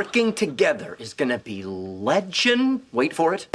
working together is gonna be legend. Wait for it.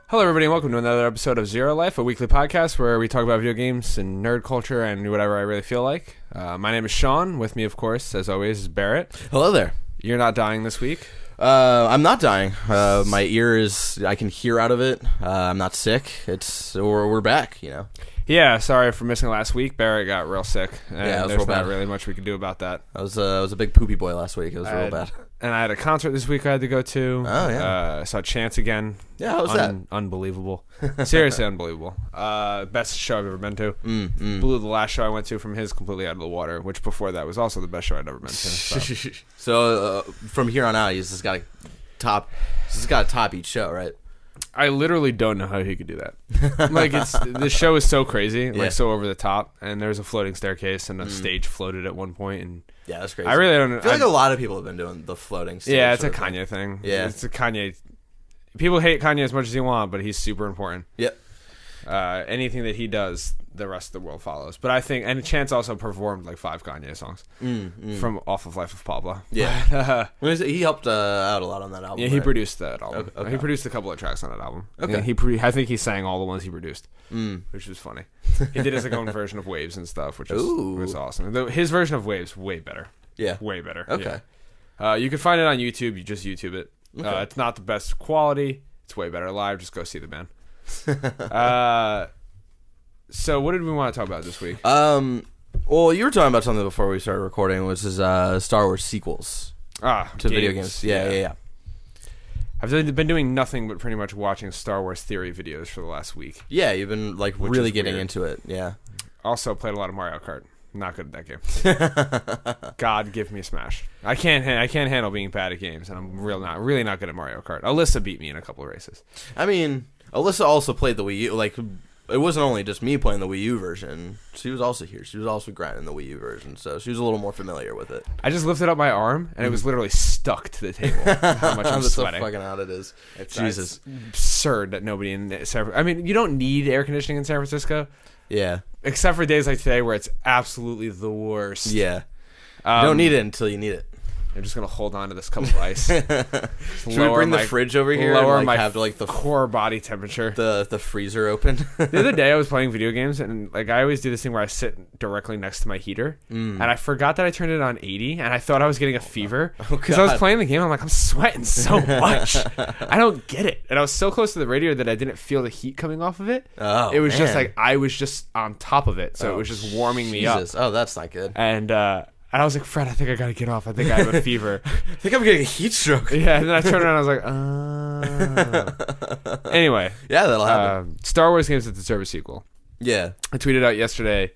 Hello, everybody, and welcome to another episode of Zero Life, a weekly podcast where we talk about video games and nerd culture and whatever I really feel like. My name is Sean. With me, of course, as always, is Barrett. Hello there. You're not dying this week? I'm not dying. My ear is, I can hear out of it. I'm not sick. We're back, you know. Yeah, sorry for missing last week. Barrett got real sick, and Yeah, it was there's real not bad. really much we can do about that. I was a big poopy boy last week. It was real bad. And I had a concert this week I had to go to. Oh, yeah. I saw Chance again. Yeah, how was that? Unbelievable. Seriously unbelievable. Best show I've ever been to. Blew the last show I went to from his completely out of the water, which before that was also the best show I'd ever been to. So. So from here on out, he's just got to top each show, right? I literally don't know how he could do that. Like, the show is so crazy, like so over the top, and there's a floating staircase and a stage floated at one point, and Yeah, that's crazy. I really don't know. I feel like a lot of people have been doing the floating stage. Yeah, it's a sort of Kanye thing. Yeah. It's a Kanye. People hate Kanye as much as you want, but he's super important. Yep. Anything that he does, the rest of the world follows. But I think, and Chance also performed like 5 Kanye songs from off of Life of Pablo. Yeah. He helped out a lot on that album. Yeah, he right? produced that album. Okay. He produced a couple of tracks on that album. Okay. And I think he sang all the ones he produced, which was funny. He did his own version of Waves and stuff, which was awesome. His version of Waves, way better. Yeah. Way better. Okay. Yeah. You can find it on YouTube. You just YouTube it. Okay. It's not the best quality. It's way better live. Just go see the band. So what did we want to talk about this week? Well, you were talking about something before we started recording, which is Star Wars sequels to video games. Yeah. I've been doing nothing but pretty much watching Star Wars theory videos for the last week. Yeah, you've been like Which really is getting weird. into it. Yeah. Also played a lot of Mario Kart. Not good at that game. God, give me a Smash. I can't handle being bad at games, and I'm really not good at Mario Kart. Alyssa beat me in a couple of races. I mean, Alyssa also played the Wii U. Like, it wasn't only just me playing the Wii U version. She was also here. She was also grinding the Wii U version, so she was a little more familiar with it. I just lifted up my arm, and it was literally stuck to the table. How much I'm That's sweating. how fucking hot it is. Jesus. It's absurd that nobody in San Francisco... I mean, you don't need air conditioning in San Francisco. Yeah. Except for days like today where it's absolutely the worst. Yeah. You don't need it until you need it. I'm just going to hold on to this cup of ice. Should we bring the fridge over here Lower and my have like the core body temperature. The freezer open? The other day I was playing video games, and like I always do this thing where I sit directly next to my heater, and I forgot that I turned it on 80, and I thought I was getting a fever because I was playing the game. I'm like, I'm sweating so much. I don't get it. And I was so close to the radiator that I didn't feel the heat coming off of it. Oh, it was just man. like I was just on top of it, so it was just warming me up. Oh, that's not good. And I was like, Fred, I think I gotta get off. I think I have a fever. I think I'm getting a heat stroke. Yeah, and then I turned around and I was like, Anyway. Yeah, that'll happen. Star Wars games that deserve a sequel. Yeah. I tweeted out yesterday.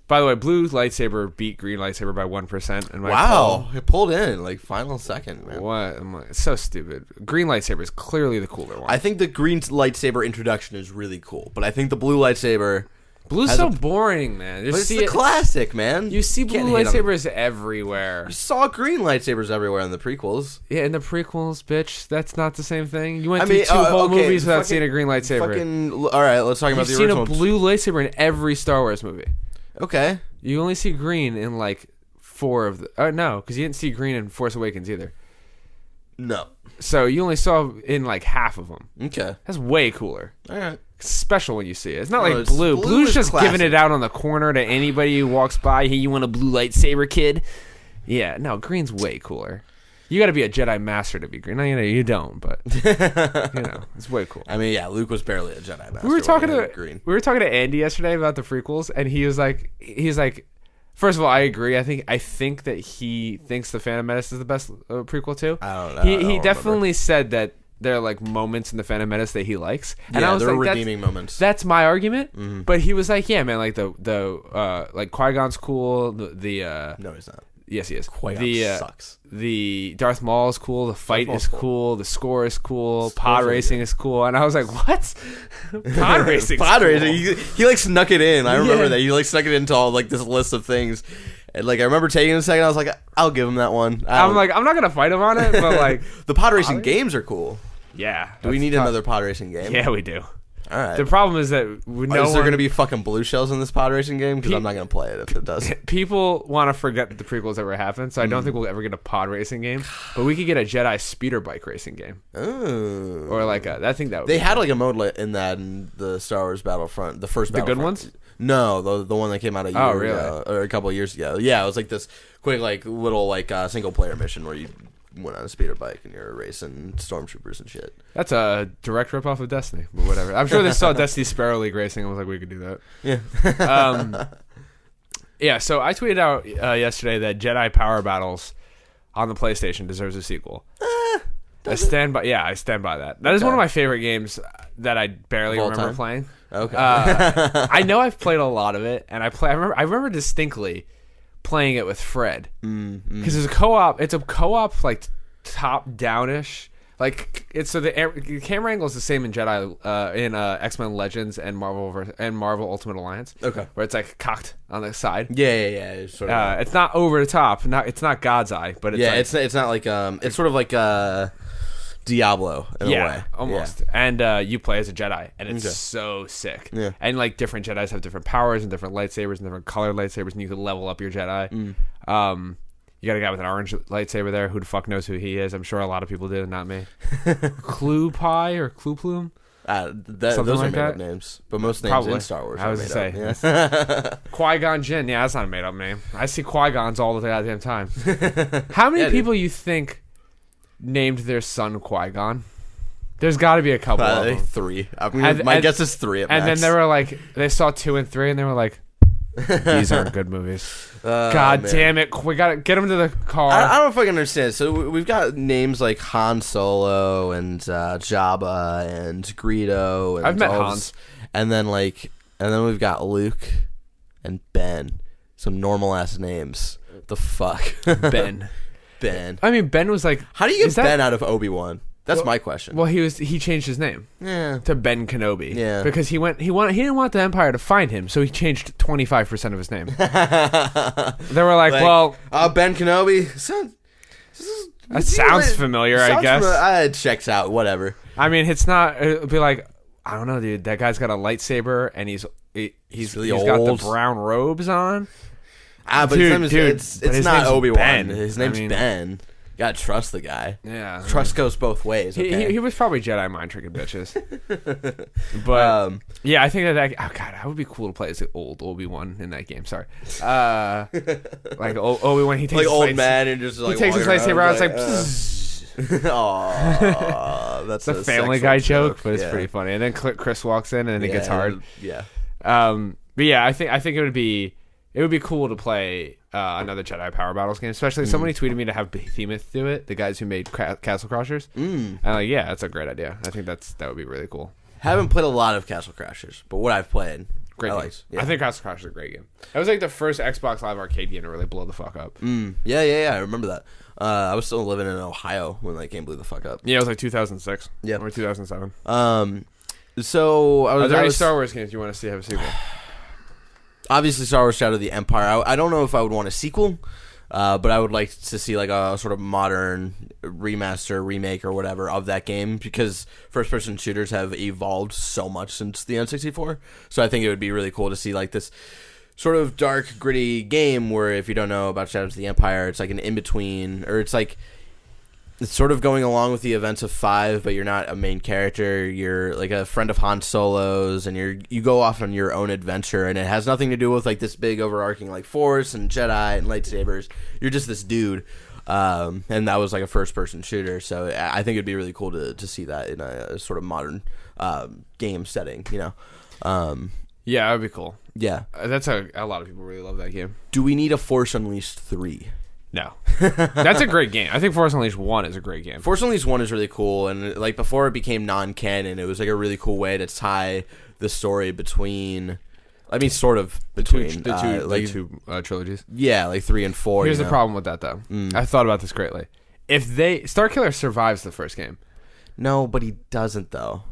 By the way, blue lightsaber beat green lightsaber by 1%. And Wow. It pulled in, like, final second, man. What? I'm like, it's so stupid. Green lightsaber is clearly the cooler one. I think the green lightsaber introduction is really cool, but I think the blue lightsaber... Blue's so boring, man. But it's the classic, man. You see blue lightsabers everywhere. You saw green lightsabers everywhere in the prequels. Yeah, in the prequels, bitch. That's not the same thing. You went through 2 whole movies without seeing a green lightsaber. All right, let's talk about the original. You've seen a blue lightsaber in every Star Wars movie. Okay. You only see green in like 4 of the... no, because you didn't see green in Force Awakens either. No. So you only saw in like half of them. Okay. That's way cooler. All right. It's special when you see it. It's not like blue. Blue's just classic. giving it out on the corner to anybody who walks by. Hey, you want a blue lightsaber, kid? Yeah, no, green's way cooler. You got to be a Jedi Master to be green. No, you don't, but it's way cool. I mean, yeah, Luke was barely a Jedi Master. We were talking to Andy yesterday about the prequels, and he was like, first of all, I agree. I think that he thinks the Phantom Menace is the best prequel too. I don't know. He definitely said that there are like moments in the Phantom Menace that he likes, and I was there like, are redeeming moments. That's my argument. But he was like, yeah, man, like the like Qui-Gon's cool. No, he's not. Yes, he is. Qui-Gon sucks. The Darth Maul is cool. The fight Maul's is cool. The score is cool. Pod racing is cool. And I was like, what? Pod racing. Pod racing. He like snuck it in. I remember that. He like snuck it into all like this list of things. And like I remember taking it a second. I was like, I'll give him that one. I'm like, I'm not gonna fight him on it, but like the pod racing games are cool. Yeah. Do we need another pod racing game? Yeah, we do. All right. The problem is that Is there going to be fucking blue shells in this pod racing game? Because I'm not going to play it if it does. People want to forget that the prequels ever happened, so I don't think we'll ever get a pod racing game. But we could get a Jedi speeder bike racing game. Oh. Or like I think that would They be had cool. like a mode in that in the Star Wars Battlefront, the first The good Battlefront. ones? No, the one that came out a year really? ago, or a couple of years ago. Yeah, it was like this quick like little like single player mission where you went on a speeder bike and you're racing stormtroopers and shit. That's a direct ripoff of Destiny, but whatever. I'm sure they saw Destiny Sparrow League racing and was like, we could do that. Yeah. Yeah, so I tweeted out yesterday that Jedi Power Battles on the PlayStation deserves a sequel. I stand by that. That is one of my favorite games that I barely Of all remember time? playing. Okay. I know I've played a lot of it, and I remember distinctly playing it with Fred because it's a co-op. It's a co-op like top downish. Like it's so the camera angle is the same in Jedi in X-Men Legends and Marvel Ultimate Alliance. Okay. Where it's like cocked on the side. Yeah. It's sort of. It's not over the top. It's not God's eye, but it's Yeah, like, it's not like it's sort of like Diablo in a way. Almost. Yeah. And you play as a Jedi, and it's Okay. so sick. Yeah. And like different Jedis have different powers and different lightsabers and different colored lightsabers, and you can level up your Jedi. You got a guy with an orange lightsaber there. Who the fuck knows who he is? I'm sure a lot of people do, not me. Clue Pie or Clue Plume? Those Something are like made up that? names, but most names Probably. in Star Wars I are was made to up. say. Yeah. Qui-Gon Jinn. Yeah, that's not a made up name. I see Qui-Gons all the goddamn time. How many Yeah, dude. people you think named their son Qui-Gon? There's got to be a couple of them. 3. My guess is 3 at And max. then they were like, they saw 2 and 3, and they were like, these aren't good movies. God man. damn it! We gotta get them to the car. I don't fucking understand. So we've got names like Han Solo and Jabba and Greedo. And I've met all Hans. and then we've got Luke and Ben. Some normal ass names. The fuck, Ben. Ben. I mean, Ben was like, How do you is get that- Ben out of Obi-Wan? That's my question. Well, he changed his name Yeah. to Ben Kenobi. Yeah. Because he didn't want the Empire to find him, so he changed 25% of his name. They were like, well, Ben Kenobi. that sounds familiar, I guess. It checks out. Whatever. I mean, it's not. It'd be like, I don't know, dude. That guy's got a lightsaber, and he's really got the old. brown robes on. But Dude, his dude, name is, but it's his not name's Obi-Wan. Ben. His name's I mean- Ben. You gotta trust the guy. Yeah, Trust goes both ways. Okay? He was probably Jedi mind tricking bitches. But yeah, I think that oh god, that would be cool to play as the old Obi-Wan in that game. Sorry, like Obi-Wan, he takes like his old lights- man and just like he takes his walking lightsaber out. It's like, oh, that's it's a a Family sexual Guy joke, but it's Yeah. pretty funny. And then Chris walks in, and then it gets hard. Yeah. But yeah, I think it would be cool to play another Jedi Power Battles game. Especially somebody tweeted me to have Behemoth do it, the guys who made Castle Crashers. And like, yeah, that's a great idea. I think that would be really cool. Haven't played a lot of Castle Crashers, but what I've played, Great I game. liked. Yeah. I think Castle Crashers is a great game. That was like the first Xbox Live Arcade game to really blow the fuck up. Yeah. I remember that. I was still living in Ohio when that game blew the fuck up. Yeah, it was like 2006. Yeah. Or 2007. So Are there any Star Wars games you want to see have a sequel? Obviously, Star Wars Shadow of the Empire. I don't know if I would want a sequel, but I would like to see like a sort of modern remaster, remake, or whatever of that game because first-person shooters have evolved so much since the N64. So I think it would be really cool to see like this sort of dark, gritty game where if you don't know about Shadows of the Empire, it's like an in-between, or it's like it's sort of going along with the events of 5, but you're not a main character. You're like a friend of Han Solo's, and you go off on your own adventure, and it has nothing to do with like this big overarching like Force and Jedi and lightsabers. You're just this dude, and that was like a first-person shooter. So I think it'd be really cool to see that in a sort of modern game setting. You know, Yeah, that would be cool. yeah. That's a lot of people really love that game. Do we need a Force Unleashed 3? No. That's a great game. I think Force Unleashed 1 is a great game. Force Unleashed 1 is really cool, and like before it became non-canon, it was like a really cool way to tie the story between I mean, sort of between the two trilogies. Yeah, like 3 and 4. Here's the problem with that, though. I thought about this greatly. If Starkiller survives the first game. No, but he doesn't, though.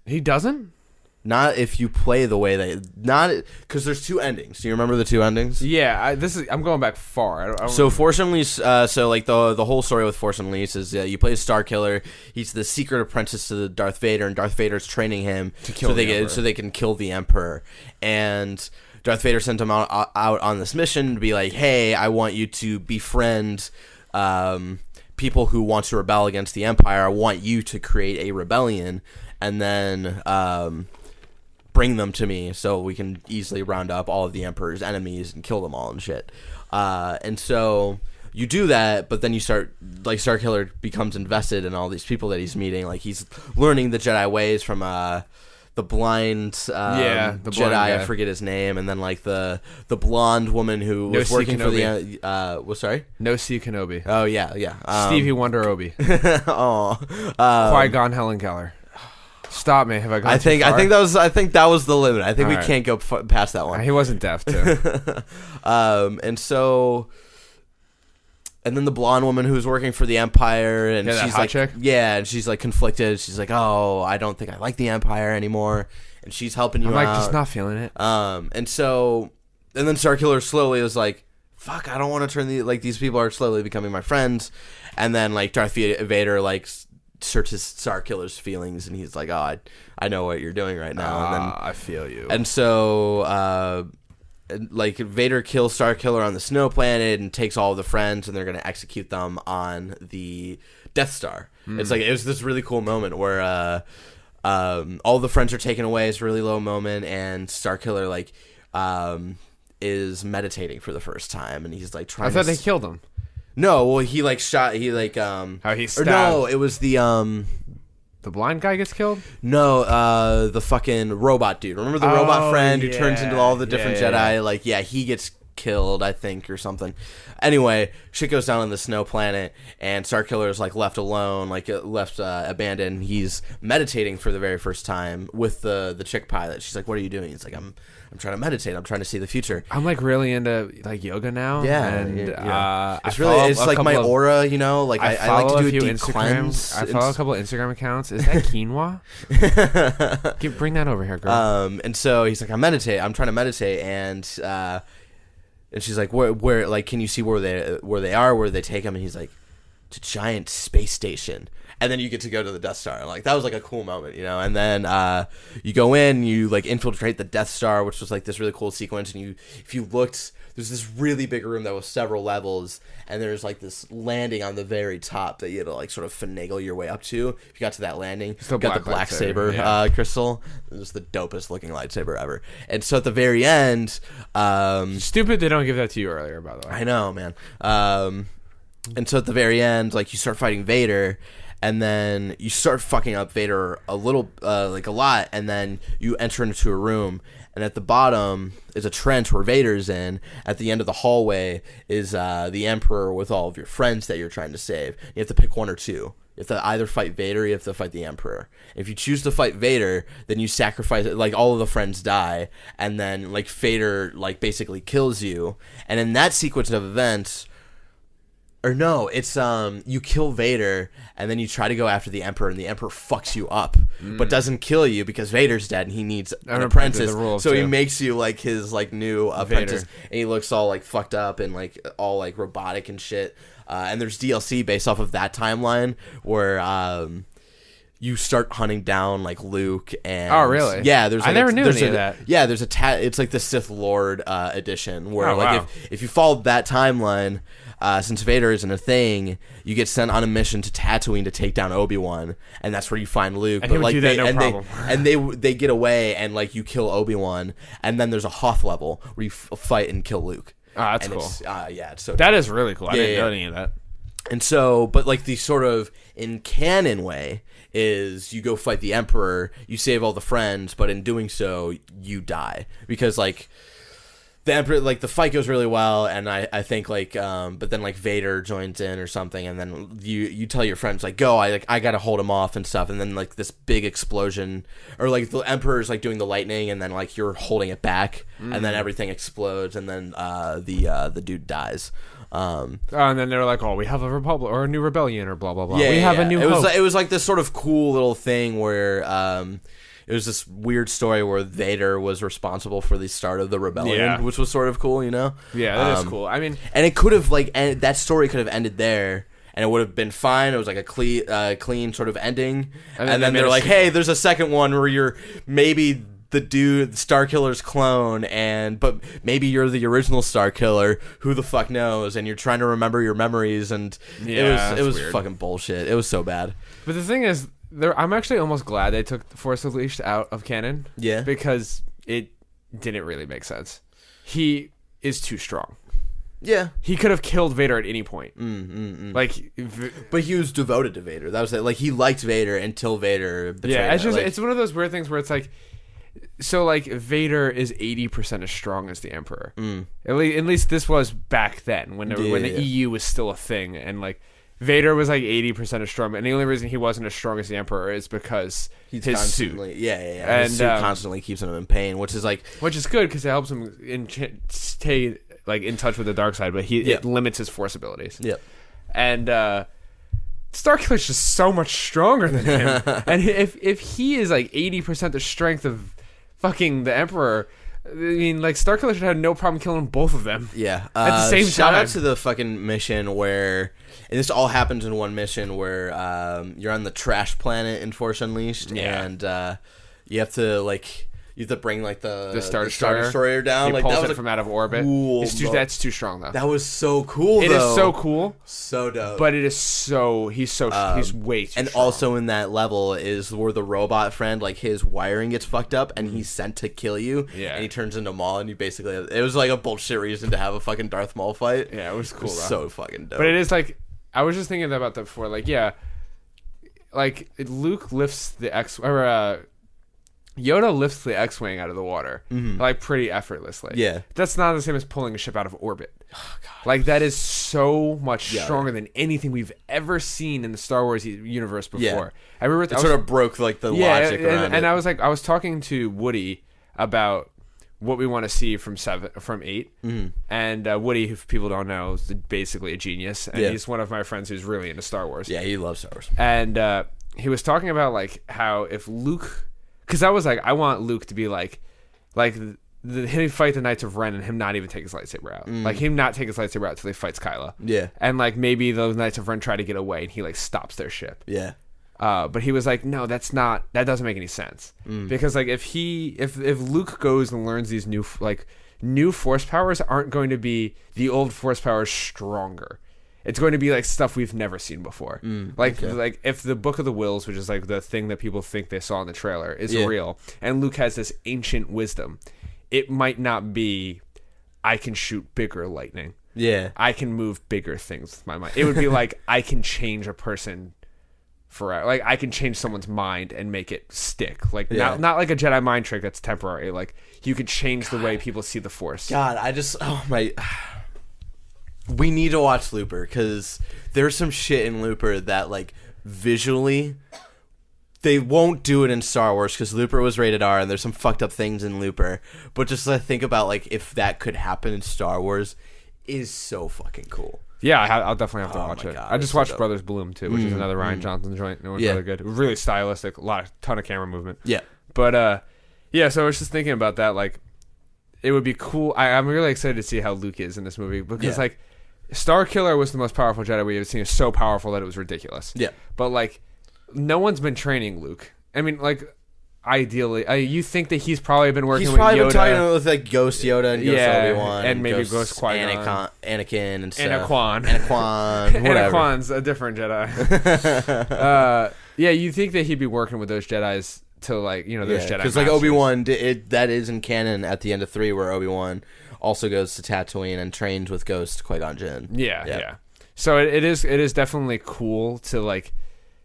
He doesn't? Not if you play the way they... Not... Because there's 2 endings. Do you remember the 2 endings? Yeah, I'm going back far. I don't so Force Unleashed... so, like, the whole story with Force Unleashed is you play as Starkiller. He's the secret apprentice to Darth Vader, and Darth Vader's training him to kill so they can kill the Emperor. And Darth Vader sent him out on this mission to be like, hey, I want you to befriend... people who want to rebel against the Empire. I want you to create a rebellion and then bring them to me so we can easily round up all of the Emperor's enemies and kill them all and shit. And so you do that, but then you start, like, Starkiller becomes invested in all these people that he's meeting. Like, he's learning the Jedi ways from the blind the Jedi, blind guy. I forget his name, and then like the blonde woman who was working for the sorry? No C Kenobi. Oh yeah. Stevie Wonder Obi. Oh, Qui-Gon Helen Keller. Stop me. Have I gone too far? I think that was the limit. I think All we right. can't go past that one. He wasn't deaf too. And so, and then the blonde woman who's working for the Empire, and that she's hot like, chick? yeah, and she's like conflicted. She's like, oh, I don't think I like the Empire anymore, and she's helping you I'm out. like, just not feeling it. And so, and then Starkiller slowly is like, fuck, I don't want to turn these people are slowly becoming my friends, and then like Darth Vader like searches Starkiller's feelings, and he's like, oh, I know what you're doing right now, and then I feel you. and so like Vader kills Starkiller on the snow planet and takes all of the friends, and they're gonna execute them on the Death Star. It's like, it was this really cool moment where all the friends are taken away. It's a really low moment, and Starkiller like is meditating for the first time, and he's like trying. I thought to they killed him. No, well, he like shot. He like How he Or stabbed. no, it was the The blind guy gets killed? No, the fucking robot dude. Remember the robot friend who turns into all the different yeah, Jedi? yeah. Like, yeah, he gets killed, I think, or something. Anyway, shit goes down on the snow planet, and Starkiller is like left alone, like left abandoned. He's meditating for the very first time with the chick pilot. She's like, "What are you doing?" He's like, "I'm trying to meditate. I'm trying to see the future." I'm like really into like yoga now. Yeah, and yeah. It's I it's follow a like my couple of- aura, you know. Like I like follow to do a a few deep Instagram. cleanse. I follow a couple of Instagram accounts. Is that quinoa? Bring that over here, girl. And so he's like, I'm trying to meditate, and she's like, where, like, can you see where they are, where they take him? And he's like, it's a giant space station. And then you get to go to the Death Star. Like, that was like a cool moment, you know. And then you go in, you like infiltrate the Death Star, which was like this really cool sequence. And if you looked, there's this really big room that was several levels, and there's like this landing on the very top that you had to like sort of finagle your way up to. If you got to that landing, you got the black saber crystal. It was the dopest looking lightsaber ever. And so at the very end, Stupid they don't give that to you earlier, by the way. I know, man. And so at the very end, like, you start fighting Vader, and then you start fucking up Vader a little, like a lot, and then you enter into a room, and at the bottom is a trench where Vader's in. At the end of the hallway is the Emperor with all of your friends that you're trying to save. You have to pick one or two. You have to either fight Vader or you have to fight the Emperor. If you choose to fight Vader, then you sacrifice it. Like, all of the friends die, and then, like, Vader, like, basically kills you. And in that sequence of events... Or no, it's you kill Vader, and then you try to go after the Emperor, and the Emperor fucks you up, but doesn't kill you because Vader's dead, and he needs an apprentice. So he makes you like his like new apprentice, and he looks all like fucked up and like all like robotic and shit. And there's DLC based off of that timeline where you start hunting down like Luke and oh really? Yeah, there's like, I never knew any of that. Yeah, there's it's like the Sith Lord edition where wow. if you followed that timeline. Since Vader isn't a thing, you get sent on a mission to Tatooine to take down Obi-Wan, and that's where you find Luke. And he would do that, no problem. And they get away, and like you kill Obi-Wan, and then there's a Hoth level where you fight and kill Luke. Ah, that's and cool. It's so that is really cool. I didn't know any of that. And so, but like the sort of in canon way is you go fight the Emperor, you save all the friends, but in doing so, you die because like. the Emperor, like, the fight goes really well, and I think, like, but then, like, Vader joins in or something, and then you tell your friends, like, go, I gotta hold him off and stuff, and then, like, this big explosion, or, like, the Emperor's, like, doing the lightning, and then, like, you're holding it back, and then everything explodes, and then the dude dies. And then they're like, oh, we have a republic, or a new rebellion, or blah, blah, blah. Yeah, we have a new hope. It was like this sort of cool little thing where, it was this weird story where Vader was responsible for the start of the rebellion, which was sort of cool, you know? Yeah, that is cool. I mean, and it could have, like, and that story could have ended there, and it would have been fine. It was like a clean sort of ending. And then they're like, hey, there's a second one where you're maybe the dude, Starkiller's clone, but maybe you're the original Starkiller. Who the fuck knows? And you're trying to remember your memories, and it was weird. fucking bullshit. It was so bad. But the thing is, I'm actually almost glad they took the Force Unleashed out of canon. Yeah. Because it didn't really make sense. He is too strong. Yeah. He could have killed Vader at any point. Like, but he was devoted to Vader. That was it. Like, he liked Vader until Vader betrayed him. It's just it's one of those weird things where it's like, so like Vader is 80% as strong as the Emperor. At least this was back then when the EU was still a thing, and like Vader was like 80% as strong, and the only reason he wasn't as strong as the Emperor is because his suit. And his suit constantly keeps him in pain, which is good because it helps him stay like in touch with the dark side, but it limits his force abilities. Yep. And Starkiller's just so much stronger than him, and if he is like 80% the strength of fucking the Emperor, I mean, like, Starkiller should have no problem killing both of them. Yeah. At the same time. Shout out to the fucking mission where, and this all happens in one mission where you're on the trash planet in Force Unleashed, and you have to bring like the Star Destroyer down. He like pulls that was it from out of orbit. Cool, that's too strong though. That was so cool. It is so cool, so dope. But it is he's way too. And strong. also in that level is where the robot friend, like, his wiring gets fucked up and he's sent to kill you. Yeah. And he turns into Maul, and you basically it was like a bullshit reason to have a fucking Darth Maul fight. Yeah, it was cool. It was so fucking dope. But it is like, I was just thinking about that before. Like, like Luke lifts the Yoda lifts the X-Wing out of the water, like, pretty effortlessly. Yeah. That's not the same as pulling a ship out of orbit. Oh, God. Like, that is so much stronger than anything we've ever seen in the Star Wars universe before. Yeah. I remember it sort of broke, like, the logic around it. And I was talking to Woody about what we want to see from 8. And Woody, if people don't know, is basically a genius. And he's one of my friends who's really into Star Wars. Yeah, he loves Star Wars. And he was talking about, like, how if Luke... Because I was like, I want Luke to be like him fight the Knights of Ren and him not even take his lightsaber out. Like, him not take his lightsaber out until he fights Kylo. Yeah. And, like, maybe those Knights of Ren try to get away and he, like, stops their ship. Yeah. But he was like, no, that doesn't make any sense. Because, like, if Luke goes and learns these new Force powers aren't going to be the old Force powers stronger. It's going to be like stuff we've never seen before. Like if the Book of the Wills, which is like the thing that people think they saw in the trailer, is real, and Luke has this ancient wisdom, it might not be, I can shoot bigger lightning. Yeah. I can move bigger things with my mind. It would be like, I can change a person forever. Like, I can change someone's mind and make it stick. Like, not like a Jedi mind trick that's temporary. Like, you could change the way people see the Force. We need to watch Looper, because there's some shit in Looper that, like, visually, they won't do it in Star Wars because Looper was rated R and there's some fucked up things in Looper. But just to think about, like, if that could happen in Star Wars is so fucking cool. Yeah, I'll definitely have to watch it. I just watched Brothers Bloom too, which is another Rian Johnson joint. It was really good. It was really stylistic, ton of camera movement. Yeah. But so I was just thinking about that. Like, it would be cool. I'm really excited to see how Luke is in this movie, because like, Starkiller was the most powerful Jedi we ever seen. It was so powerful that it was ridiculous. Yeah. But, like, no one's been training Luke. I mean, like, ideally, you think that he's probably been working with Yoda. He's probably been talking with, like, Ghost Yoda and Ghost Obi-Wan. And maybe Ghost Qui-Gon. Anakin and stuff. Anaquan. Whatever. Anaquan's a different Jedi. You think that he'd be working with those Jedis to, like, those Jedi because, like, Obi-Wan, that is in canon at the end of 3 where Obi-Wan also goes to Tatooine and trains with Ghost Qui-Gon Jinn. Yeah. So it is definitely cool to, like,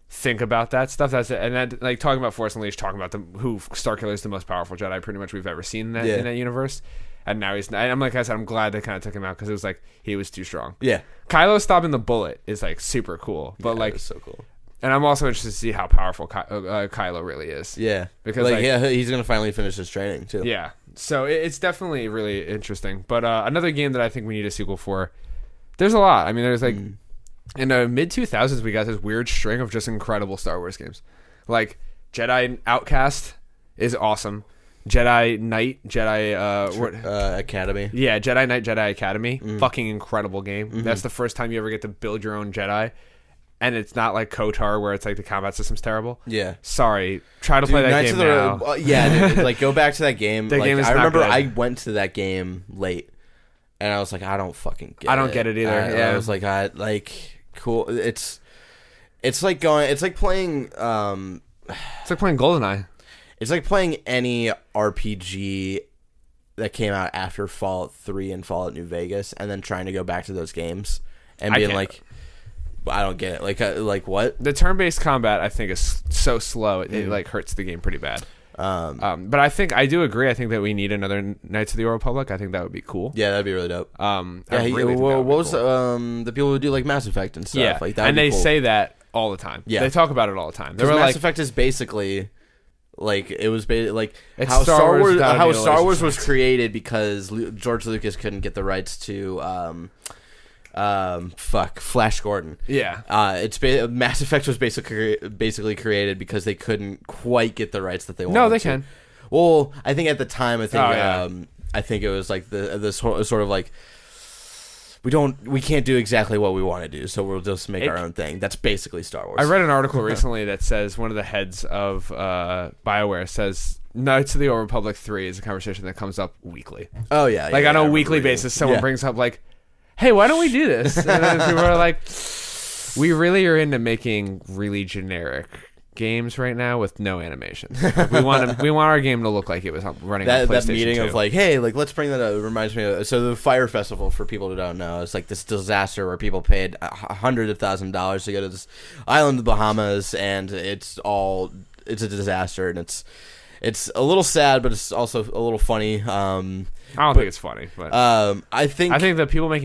think about that stuff. That's it. And that, like, talking about Force Unleashed, talking about who Starkiller is the most powerful Jedi pretty much we've ever seen in that universe. and now he's not. I'm like I said, I'm glad they kind of took him out because it was like he was too strong. Yeah. Kylo stopping the bullet is like super cool, but like it's so cool. And I'm also interested to see how powerful Kylo really is. Yeah, because like yeah, he's gonna finally finish his training too. Yeah, so it's definitely really interesting. But another game that I think we need a sequel for. There's a lot. I mean, there's like in the mid 2000s we got this weird string of just incredible Star Wars games, like Jedi Outcast is awesome. Jedi Knight, Academy. Yeah, Jedi Knight, Jedi Academy. Fucking incredible game. That's the first time you ever get to build your own Jedi. And it's not like KOTOR where it's like the combat system's terrible. Yeah. Sorry. Try to play that game now. Yeah, like go back to that game. That like, game is I remember not good. I went to that game late. And I was like, I don't fucking get it. I don't get it either. I was like, cool. It's like going. It's like playing. It's like playing GoldenEye. It's like playing any RPG that came out after Fallout 3 and Fallout New Vegas, and then trying to go back to those games and being like, I don't get it. Like what? The turn-based combat I think is so slow. It like hurts the game pretty bad. But I do agree. I think that we need another Knights of the Old Republic. I think that would be cool. Yeah, that'd be really dope. What was the people who do like Mass Effect and stuff? Yeah, like that. And they cool. say that all the time. Yeah, they talk about it all the time. Mass Effect is basically like it was like it's how Star Wars was created because George Lucas couldn't get the rights to Flash Gordon. Yeah. Mass Effect was basically created because they couldn't quite get the rights that they wanted. No, they can. Well, I think at the time, I think it was like the sort of like we can't do exactly what we want to do, so we'll just make our own thing. That's basically Star Wars. I read an article recently that says one of the heads of BioWare says Knights of the Old Republic 3 is a conversation that comes up weekly. Oh yeah, like on a weekly basis, someone brings up like, hey, why don't we do this? And then people are like, we really are into making really generic games right now with no animations. We want our game to look like it was running on PlayStation 2. That meeting of like, hey, like let's bring that up. It reminds me of the Fire Festival, for people who don't know. It's like this disaster where people paid hundreds of $1,000s to go to this island of the Bahamas, and it's a disaster, and it's a little sad, but it's also a little funny. I don't think it's funny, but I think the people make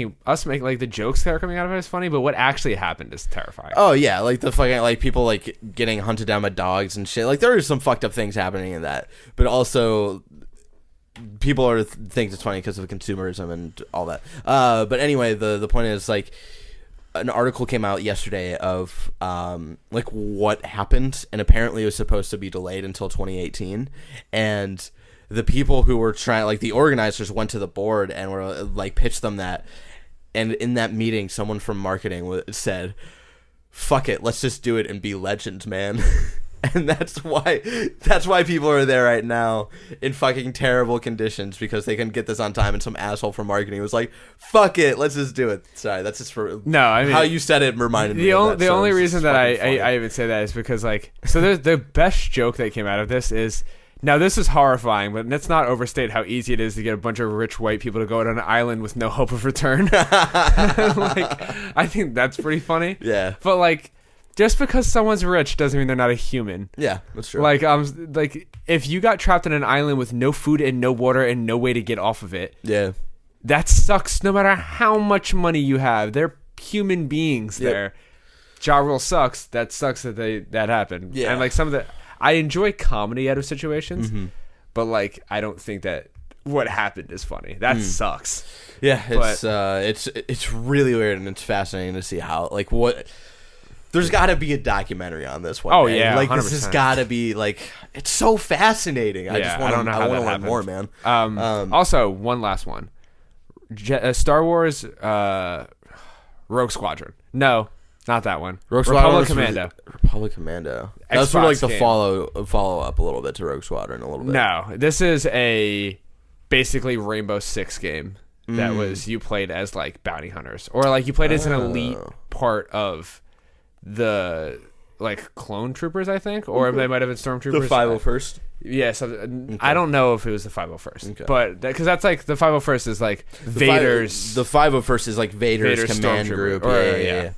like the jokes that are coming out of it is funny, but what actually happened is terrifying. Oh yeah, like the fucking like people like getting hunted down by dogs and shit. Like there are some fucked up things happening in that, but also people think it's funny because of consumerism and all that. But anyway, the point is like an article came out yesterday of like what happened, and apparently it was supposed to be delayed until 2018, and the people who were trying, like the organizers, went to the board and were like pitched them that, and in that meeting, someone from marketing said, "Fuck it, let's just do it and be legends, man." And that's why people are there right now in fucking terrible conditions, because they couldn't get this on time, and some asshole from marketing was like, "Fuck it, let's just do it." Sorry, that's just for I mean, how you said it reminded me. The only reason that I even say that is because like, so there's the best joke that came out of this is. Now, this is horrifying, but let's not overstate how easy it is to get a bunch of rich white people to go out on an island with no hope of return. Like, I think that's pretty funny. Yeah. But, like, just because someone's rich doesn't mean they're not a human. Yeah, that's true. Like, if you got trapped on an island with no food and no water and no way to get off of it, that sucks no matter how much money you have. They're human beings there. Ja Rule sucks. That sucks that happened. Yeah. And, like, some of the... I enjoy comedy out of situations, but like I don't think that what happened is funny. That sucks. Yeah, it's really weird, and it's fascinating to see how like what. There's got to be a documentary on this one. Oh day. yeah, like 100%. This has got to be like it's so fascinating. I want to learn more, man. Also, one last one. Star Wars Rogue Squadron. No. Not that one. Republic Commando. Republic Commando. That's sort of like the follow up a little bit to Rogue Squadron a little bit. No, this is a basically Rainbow Six game that was you played as like bounty hunters, or like you played as an elite part of the like clone troopers, I think, or they might have been stormtroopers. The 501st. Yeah, so I don't know if it was the 501st, but because that's like the 501st is like Vader's. The 501st is like Vader's command group. Yeah.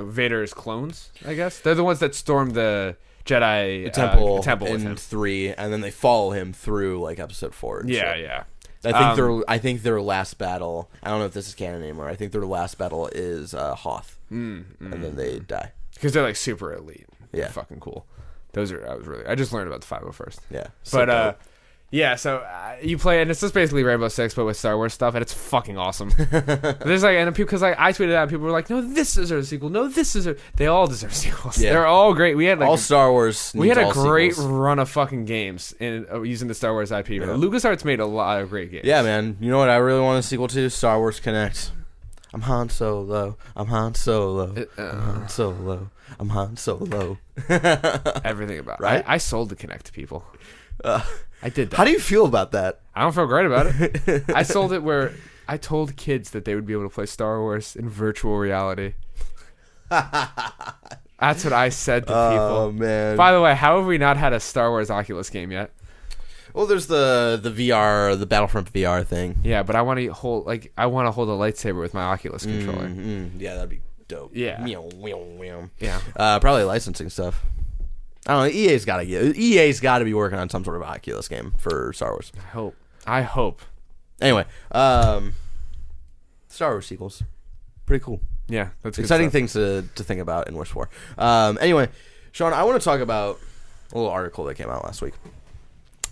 Vader's clones, I guess. They're the ones that stormed the Jedi temple with in him. 3, and then they follow him through like episode 4. Yeah. I think their last battle. I don't know if this is canon anymore. I think their last battle is Hoth, and then they die because they're like super elite. Yeah, they're fucking cool. I just learned about the 501st. Yeah, but yeah. So you play, and it's just basically Rainbow Six, but with Star Wars stuff, and it's fucking awesome. There's like, and people, because like I tweeted out, and people were like, "No, this deserves a sequel. No, this deserves." They all deserve sequels. Yeah. They're all great. We had like all Star Wars. We had a great sequels. run of fucking games in using the Star Ward IP. Yeah. LucasArts made a lot of great games. Yeah, man. You know what I really want a sequel to? Star Wars Connect. I'm Han Solo. I'm Han Solo. I'm Han Solo. I'm Han Solo. Everything about it. Right? I sold the Kinect to people. I did that. How do you feel about that? I don't feel great about it. I sold it where I told kids that they would be able to play Star Wars in virtual reality. That's what I said to people. Oh, man. By the way, how have we not had a Star Wars Oculus game yet? Well, there's the VR, the Battlefront VR thing. Yeah, but I want to hold a lightsaber with my Oculus controller. Yeah, that'd be dope. Yeah. Yeah. Probably licensing stuff. I don't know. EA's got to be working on some sort of Oculus game for Star Wars. I hope. Anyway, Star Wars sequels, pretty cool. Yeah, that's exciting things to think about and wish for. Anyway, Sean, I want to talk about a little article that came out last week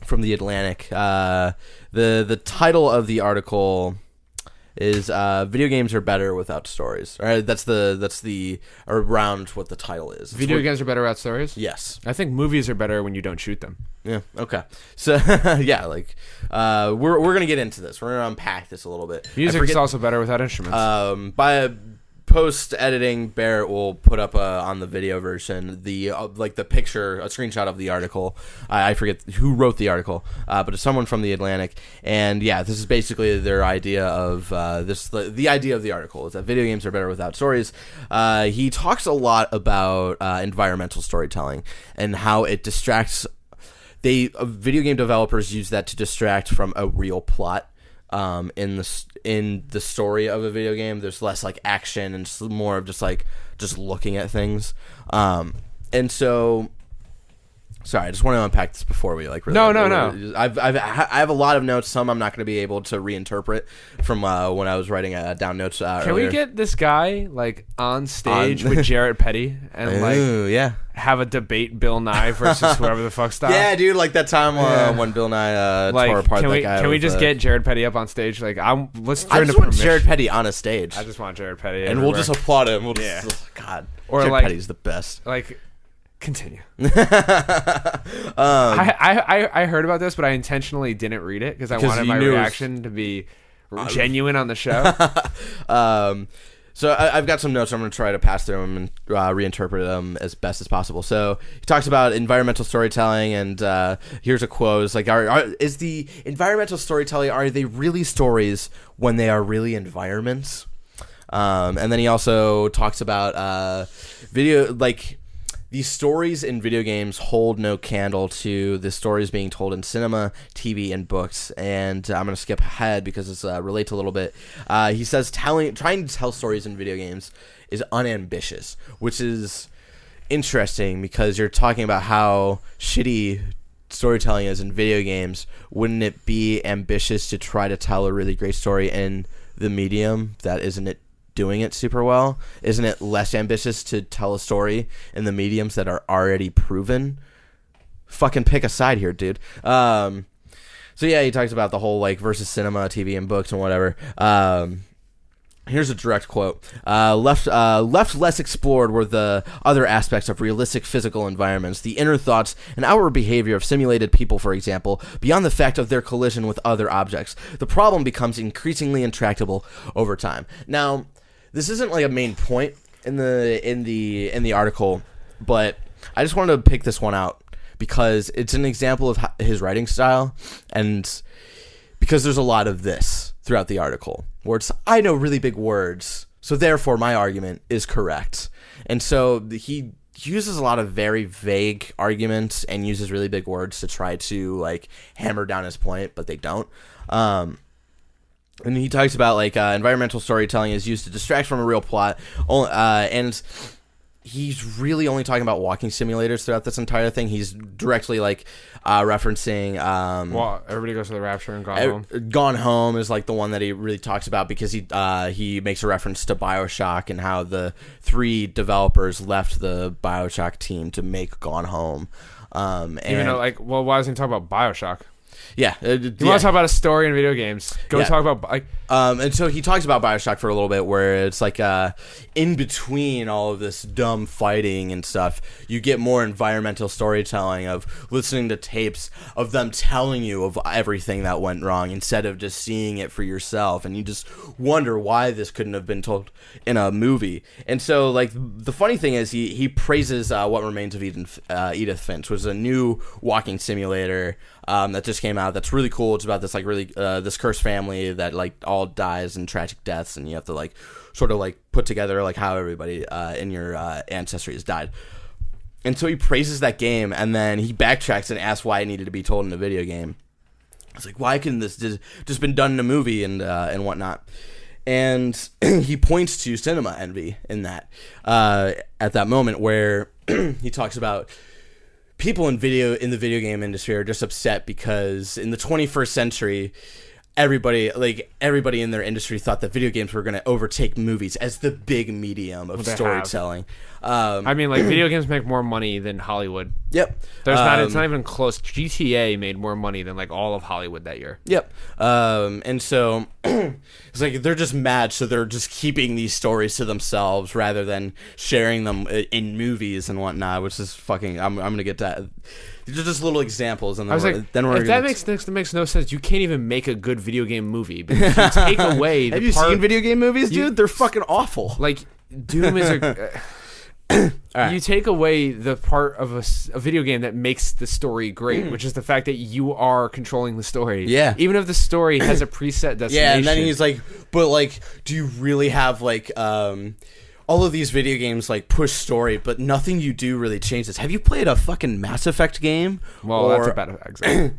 from The Atlantic. The title of the article is "Video games are better without stories." All right, that's the around what the title is. Video games are better without stories? Yes. I think movies are better when you don't shoot them. Yeah. Okay. So yeah, like we're gonna get into this. We're gonna unpack this a little bit. Music is also better without instruments. By post editing, Barrett will put up on the video version the picture, a screenshot of the article. I forget who wrote the article, but it's someone from The Atlantic. And yeah, this is basically their idea of the idea of the article is that video games are better without stories. He talks a lot about environmental storytelling and how it distracts. Video game developers use that to distract from a real plot. In the story of a video game, there's less like action and more of just looking at things. And so, sorry, I just want to unpack this before we really. No. I have a lot of notes. Some I'm not going to be able to reinterpret from when I was writing down notes. Can we get this guy like on stage with Jarrett Petty and yeah, have a debate Bill Nye versus whoever the fuck style? Yeah, dude, like that time when Bill Nye tore apart that guy. Can we just get Jared Petty up on stage? Like, let's turn I just want Jared Petty on a stage. I just want Jared Petty, and we'll just applaud him. God, or Jared Petty's the best. Like, continue. I I heard about this, but I intentionally didn't read it because I wanted my reaction to be genuine on the show. So I've got some notes. I'm going to try to pass through them and reinterpret them as best as possible. So he talks about environmental storytelling, and here's a quote. It's like, is the environmental storytelling, are they really stories when they are really environments? And then he also talks about these stories in video games hold no candle to the stories being told in cinema, TV, and books. And I'm going to skip ahead because it's relates a little bit. He says trying to tell stories in video games is unambitious, which is interesting because you're talking about how shitty storytelling is in video games. Wouldn't it be ambitious to try to tell a really great story in the medium that isn't doing it super well? Isn't it less ambitious to tell a story in the mediums that are already proven? Fucking pick a side here, dude. So yeah, he talks about the whole versus cinema, TV, and books and whatever. Here's a direct quote. Left less explored were the other aspects of realistic physical environments, the inner thoughts and outward behavior of simulated people, for example, beyond the fact of their collision with other objects. The problem becomes increasingly intractable over time. Now, this isn't a main point in the article, but I just wanted to pick this one out because it's an example of his writing style, and because there's a lot of this throughout the article where it's, I know really big words, so therefore my argument is correct. And so he uses a lot of very vague arguments and uses really big words to try to hammer down his point, but they don't. And he talks about environmental storytelling is used to distract from a real plot, and he's really only talking about walking simulators throughout this entire thing. He's directly like referencing Well, everybody goes to the Rapture and Gone Home. Gone Home is like the one that he really talks about, because he makes a reference to BioShock and how the 3 developers left the BioShock team to make Gone Home. Even though, like, well, why doesn't he talk about BioShock? Yeah. You want to talk about a story in video games? Go talk about... like. And so he talks about BioShock for a little bit, where it's like in between all of this dumb fighting and stuff, you get more environmental storytelling of listening to tapes of them telling you of everything that went wrong instead of just seeing it for yourself. And you just wonder why this couldn't have been told in a movie. And so, like, the funny thing is he praises What Remains of Edith Finch, which is a new walking simulator that just came out. That's really cool. It's about this like really this cursed family that like all dies in tragic deaths, and you have to like sort of like put together like how everybody in your ancestry has died. And so he praises that game, and then he backtracks and asks why it needed to be told in a video game. It's like, why couldn't this just been done in a movie and whatnot? And he points to cinema envy in that at that moment where he talks about people in the video game industry are just upset because in the 21st century, everybody in their industry thought that video games were going to overtake movies as the big medium of storytelling. I mean, like, video games make more money than Hollywood. Yep. It's not even close. GTA made more money than like all of Hollywood that year. Yep. And so it's like they're just mad, so they're just keeping these stories to themselves rather than sharing them in movies and whatnot, which is fucking. I'm gonna get to that. These are just little examples, and then I was like, if that makes no sense, you can't even make a good video game movie because you take away. Have you seen video game movies, dude? They're fucking awful. Like, Doom is a. Right. You take away the part of a video game that makes the story great, which is the fact that you are controlling the story. Yeah. Even if the story has a preset destination. Yeah, and then he's like, but like, do you really have like all of these video games like push story, but nothing you do really changes? Have you played a fucking Mass Effect game? Well, that's a bad example.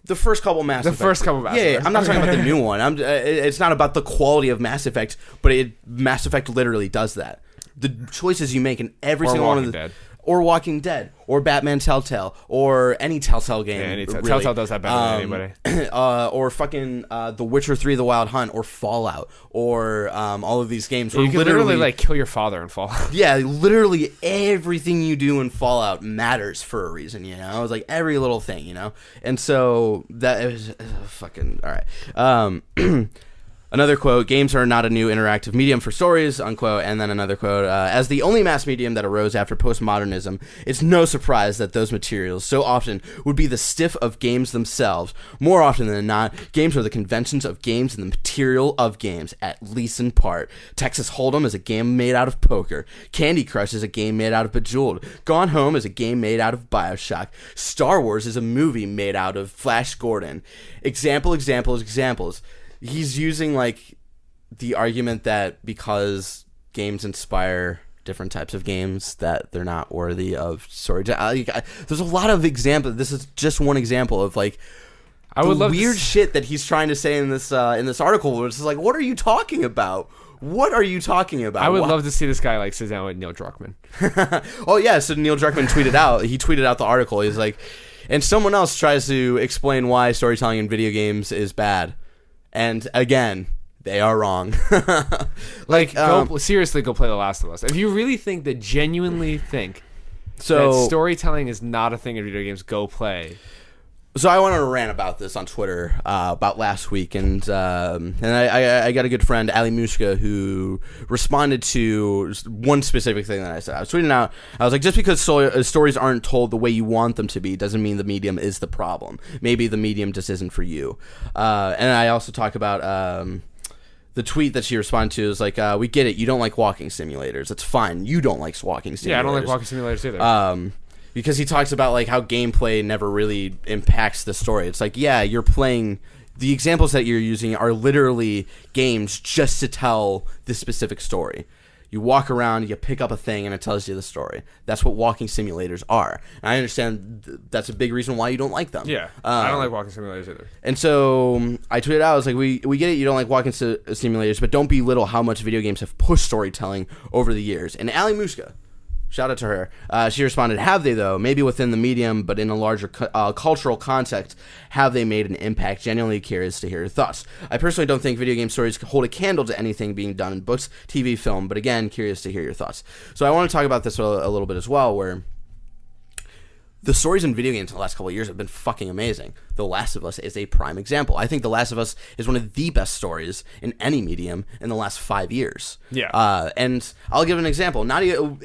The first couple Mass Effect. Yeah, I'm not talking about the new one. It's not about the quality of Mass Effect, but Mass Effect literally does that. The choices you make in every single one of the... Or Walking Dead, or Batman Telltale, or any Telltale game. Yeah, really. Telltale does that better than anybody. Or fucking The Witcher 3: The Wild Hunt, or Fallout, or all of these games. You can literally like kill your father in Fallout. Yeah, literally everything you do in Fallout matters for a reason, you know? It's like every little thing, you know? And so that is fucking... All right. Another quote, games are not a new interactive medium for stories, unquote. And then another quote, as the only mass medium that arose after postmodernism, it's no surprise that those materials so often would be the stiff of games themselves. More often than not, games are the conventions of games and the material of games, at least in part. Texas Hold'em is a game made out of poker. Candy Crush is a game made out of Bejeweled. Gone Home is a game made out of BioShock. Star Wars is a movie made out of Flash Gordon. Examples. He's using like the argument that because games inspire different types of games that they're not worthy of story. There's a lot of examples. This is just one example of like weird shit that he's trying to say in this article. Which is like, what are you talking about? What are you talking about? I would love to see this guy like sit down with Neil Druckmann. Oh yeah, so Neil Druckmann tweeted out the article. He's like, and someone else tries to explain why storytelling in video games is bad. And again, they are wrong. Seriously, go play The Last of Us. If you really genuinely think that storytelling is not a thing in video games, go play. So I wanted to rant about this on Twitter about last week, and I got a good friend, Ali Mushka, who responded to one specific thing that I said. I was tweeting out, I was like, just because stories aren't told the way you want them to be doesn't mean the medium is the problem. Maybe the medium just isn't for you. And I also talk about the tweet that she responded to is like, we get it, you don't like walking simulators. It's fine. You don't like walking simulators. Yeah, I don't like walking simulators either. Because he talks about like how gameplay never really impacts the story. It's like, yeah, you're playing. The examples that you're using are literally games just to tell this specific story. You walk around, you pick up a thing, and it tells you the story. That's what walking simulators are. And I understand that's a big reason why you don't like them. Yeah, I don't like walking simulators either. And so I tweeted out, I was like, we get it, you don't like walking simulators, but don't belittle how much video games have pushed storytelling over the years. And Ali Mushka Shout out to her. She responded, have they, though? Maybe within the medium, but in a larger cultural context, have they made an impact? Genuinely curious to hear your thoughts. I personally don't think video game stories hold a candle to anything being done in books, TV, film, but again, curious to hear your thoughts. So I want to talk about this a little bit as well, where the stories in video games in the last couple of years have been fucking amazing. The Last of Us is a prime example. I think The Last of Us is one of the best stories in any medium in the last 5 years. Yeah. And I'll give an example. Not even...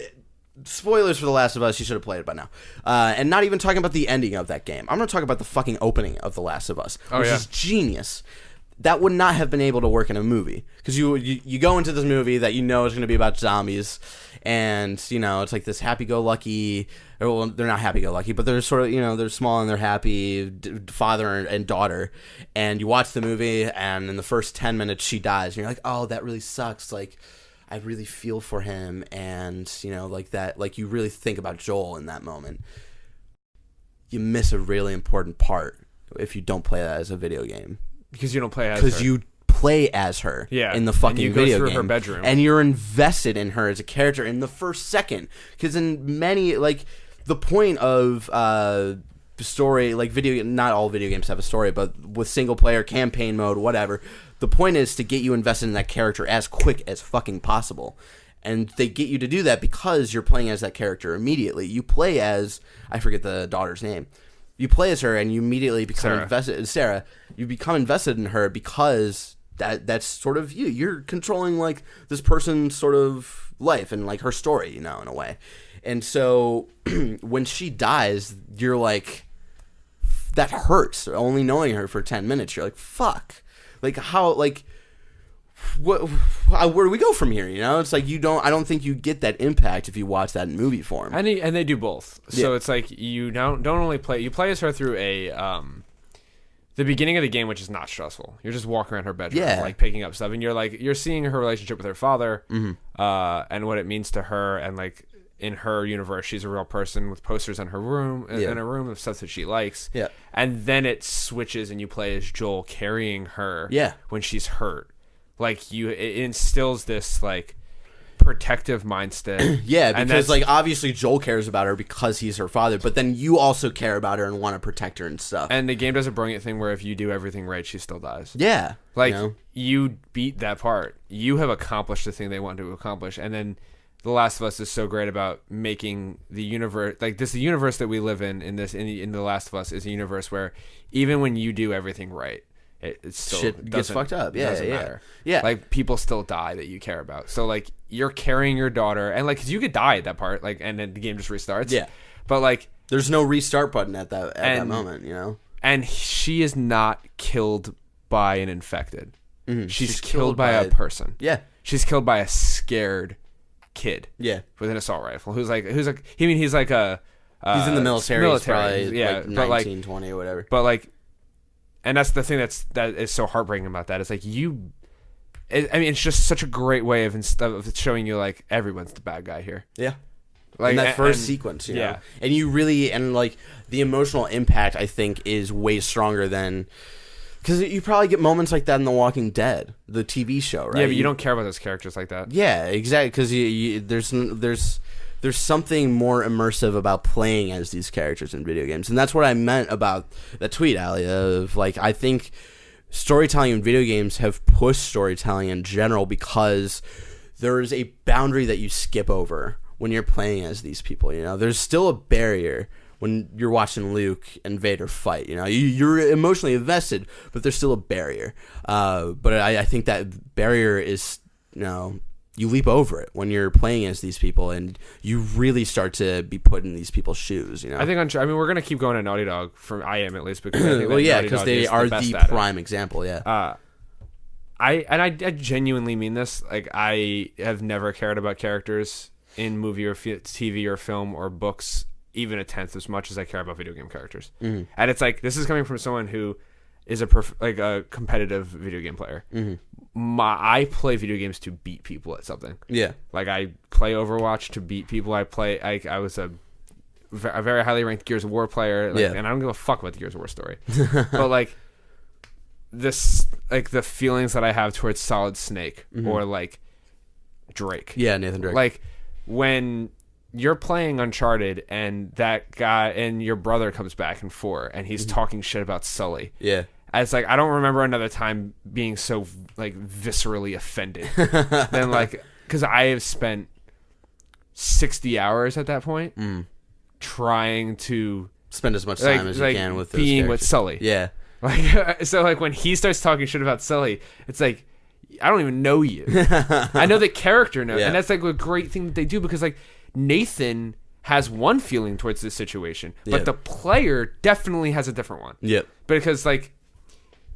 Spoilers for The Last of Us, you should have played it by now. And not even talking about the ending of that game. I'm going to talk about the fucking opening of The Last of Us, which is genius. That would not have been able to work in a movie. Because you go into this movie that you know is going to be about zombies, and, you know, it's like this happy-go-lucky... Well, they're not happy-go-lucky, but they're sort of, you know, they're small and they're happy, father and daughter. And you watch the movie, and in the first 10 minutes, she dies. And you're like, oh, that really sucks. Like... I really feel for him, and, you know, like that, like, you really think about Joel in that moment. You miss a really important part if you don't play that as a video game. Because you don't play as her. Because you play as her in the fucking video game. You go through her bedroom. And you're invested in her as a character in the first second. Because in many, like, the point of the story, like, not all video games have a story, but with single-player, campaign mode, whatever, the point is to get you invested in that character as quick as fucking possible. And they get you to do that because you're playing as that character immediately. You play as... I forget the daughter's name. You play as her and you immediately become invested... Sarah. You become invested in her because that's sort of you. You're controlling, like, this person's sort of life and, like, her story, you know, in a way. And so when she dies, you're like... That hurts. Only knowing her for 10 minutes, you're like, fuck. Like, how, like, where do we go from here, you know? It's like, I don't think you get that impact if you watch that in movie form. And they do both. So it's like, you don't only play, you play as her through the beginning of the game, which is not stressful. You're just walking around her bedroom, like, picking up stuff, and you're seeing her relationship with her father, and what it means to her, and, like, in her universe, she's a real person with posters in her room, in her room of stuff that she likes. Yeah. And then it switches and you play as Joel carrying her when she's hurt. Like, it instills this, like, protective mindset. Because, like, obviously Joel cares about her because he's her father, but then you also care about her and want to protect her and stuff. And the game does a brilliant thing where if you do everything right, she still dies. Yeah. Like, you beat that part. You have accomplished the thing they wanted to accomplish, and then The Last of Us is so great about making the universe, like, the universe that we live in The Last of Us is a universe where even when you do everything right, it still shit gets fucked up. Doesn't matter. Yeah. Like, people still die that you care about. So, like, you're carrying your daughter, and, like, 'cause you could die at that part, like, and then the game just restarts. Yeah. But, like, there's no restart button at that moment, you know? And she is not killed by an infected. Mm-hmm. She's killed by a person. Yeah. She's killed by a scared kid. Yeah. With an assault rifle. He's like he's like a he's in the military. He's probably, yeah, like, 19, 20 or whatever. But, like, and that's the thing that is so heartbreaking about that. It's like I mean, it's just such a great way of showing you, like, everyone's the bad guy here. Yeah. Like, in that first sequence, you know? And you really, and, like, the emotional impact, I think, is way stronger than, because you probably get moments like that in The Walking Dead, the TV show, right? Yeah, but you don't care about those characters like that. Yeah, exactly, because there's something more immersive about playing as these characters in video games. And that's what I meant about that tweet, Ali, of, like, I think storytelling in video games have pushed storytelling in general because there is a boundary that you skip over when you're playing as these people, you know? There's still a barrier when you're watching Luke and Vader fight, you know? You're emotionally invested, but there's still a barrier. But I think that barrier is, you know, you leap over it when you're playing as these people, and you really start to be put in these people's shoes, you know? I think we're going to keep going to Naughty Dog, I am at least, because I think well, yeah, because they are the prime example, yeah. I genuinely mean this. Like, I have never cared about characters in movie or TV or film or books even a tenth as much as I care about video game characters. Mm-hmm. And it's like, this is coming from someone who is a competitive video game player. Mm-hmm. I play video games to beat people at something. Yeah. Like, I play Overwatch to beat people. I was a very highly ranked Gears of War player. Like, and I don't give a fuck about the Gears of War story. But, like, this, like, the feelings that I have towards Solid Snake, mm-hmm. or, like, Drake. Yeah, Nathan Drake. Like, when you're playing Uncharted and that guy and your brother comes back in 4 and he's talking shit about Sully. Yeah. It's like I don't remember another time being so like viscerally offended than like because I have spent 60 hours at that point trying to spend as much time as you can with those being characters. with Sully. Yeah. Like so like when he starts talking shit about Sully, it's like I don't even know you. I know the character now, and that's like a great thing that they do because like Nathan has one feeling towards this situation, but the player definitely has a different one. Yep. Because like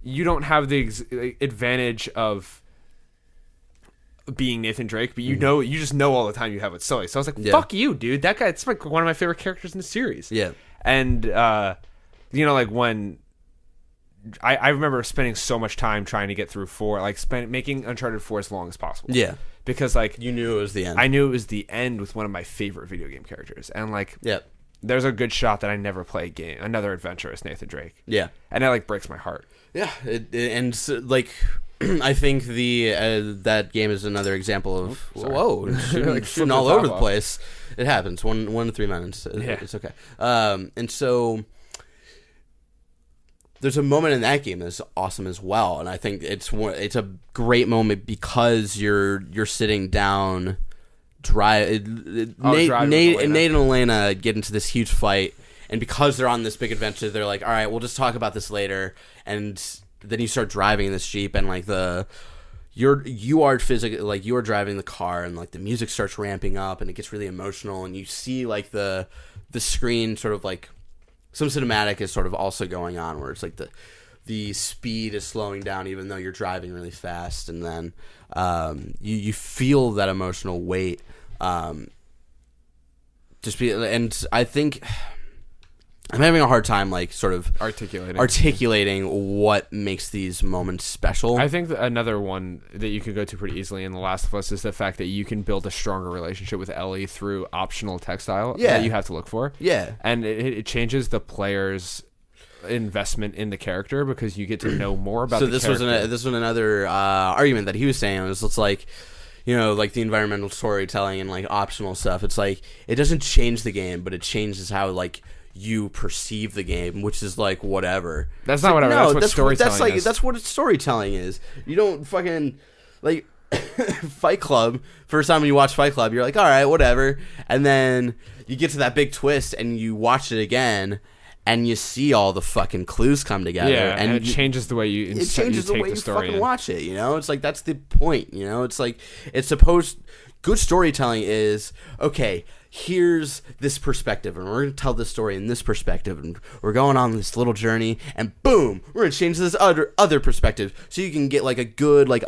you don't have the advantage of being Nathan Drake, but you know you just know all the time you have with Sully. So I was like, fuck you, dude. That guy, it's like one of my favorite characters in the series. Yeah. And you know, like when I remember spending so much time trying to get through 4, like making Uncharted 4 as long as possible. Yeah. Because like You knew it was the end. I knew it was the end with one of my favorite video game characters, and like there's a good shot that I never play another adventure as Nathan Drake. Yeah. And that like breaks my heart. Yeah, and so, like I think that game is another example of shooting all over the place. It happens 1 to 3 minutes. It's okay. And so there's a moment in that game that's awesome as well, and I think it's a great moment because you're sitting down. Nate and Elena get into this huge fight, and because they're on this big adventure, they're like, all right, we'll just talk about this later. And then you start driving in this Jeep, and like you are physically, like you are driving the car, and like the music starts ramping up, and it gets really emotional, and you see like the screen sort of like some cinematic is sort of also going on, where it's like the speed is slowing down even though you're driving really fast, and then you feel that emotional weight. And I think I'm having a hard time like sort of articulating what makes these moments special. I think that another one that you could go to pretty easily in The Last of Us is the fact that you can build a stronger relationship with Ellie through optional textile that you have to look for. Yeah. And it changes the player's investment in the character because you get to know more about the character. This was another argument that he was saying. It's like, you know, like the environmental storytelling and like optional stuff. It's like it doesn't change the game, but it changes how like you perceive the game, which is like whatever. That's not whatever. No, that's what storytelling is. That's what storytelling is. You don't fucking like Fight Club. First time you watch Fight Club, you're like, all right, whatever, and then you get to that big twist and you watch it again. And you see all the fucking clues come together, and it changes the way you fucking watch it. You know, it's like that's the point. You know, it's like good storytelling is okay. Here's this perspective, and we're gonna tell this story in this perspective, and we're going on this little journey, and boom, we're gonna change this other perspective, so you can get like a good like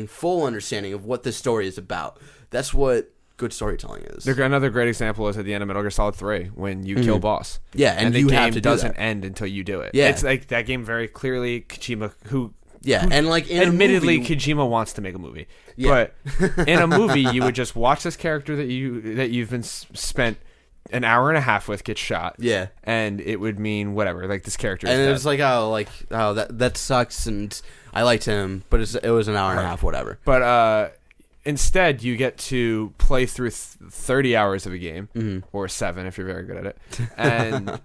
full understanding of what this story is about. That's what good storytelling is. Another great example is at the end of Metal Gear Solid 3 when you kill boss. Yeah, and the you game have to doesn't end until you do it. Yeah, it's like that game very clearly Kojima and like admittedly Kojima wants to make a movie. Yeah. But in a movie you would just watch this character that you've been spent an hour and a half with get shot. Yeah. And it would mean whatever, like this character is and dead. It was like that sucks, and I liked him, but it was an hour and a half, whatever. But instead, you get to play through 30 hours of a game, or 7 if you're very good at it, and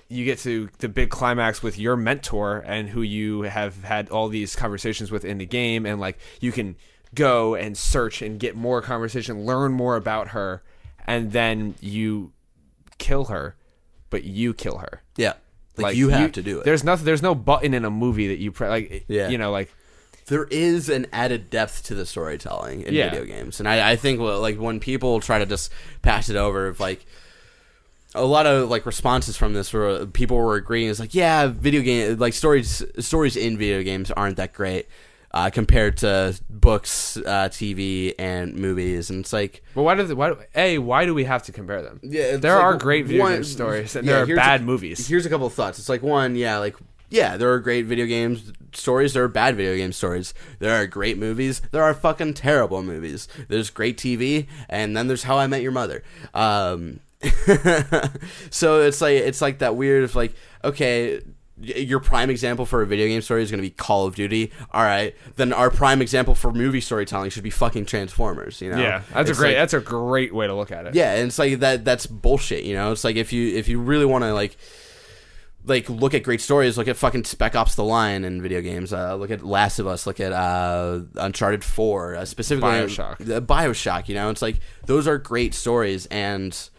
you get to the big climax with your mentor and who you have had all these conversations with in the game, and like you can go and search and get more conversation, learn more about her, and then you kill her, but you kill her. Yeah, like you have to do it. There's no button in a movie that you you know, like. There is an added depth to the storytelling in video games, and I think like when people try to just pass it over, like a lot of like responses from this where people were agreeing is like, yeah, video game like stories in video games aren't that great compared to books, TV, and movies, and it's like, well, why do we have to compare them? Yeah, there are great video game stories, and there are bad movies. Here's a couple of thoughts. It's like there are great video games stories. There are bad video game stories. There are great movies. There are fucking terrible movies. There's great TV, and then there's How I Met Your Mother. So it's like that weird of like, okay, your prime example for a video game story is going to be Call of Duty. All right, then our prime example for movie storytelling should be fucking Transformers. You know? Yeah, that's a great way to look at it. Yeah, and it's like that's bullshit. You know, it's like if you really want to like look at great stories, look at fucking Spec Ops: The Line in video games. Look at Last of Us. Look at Uncharted 4. Specifically, Bioshock. You know, it's like those are great stories, and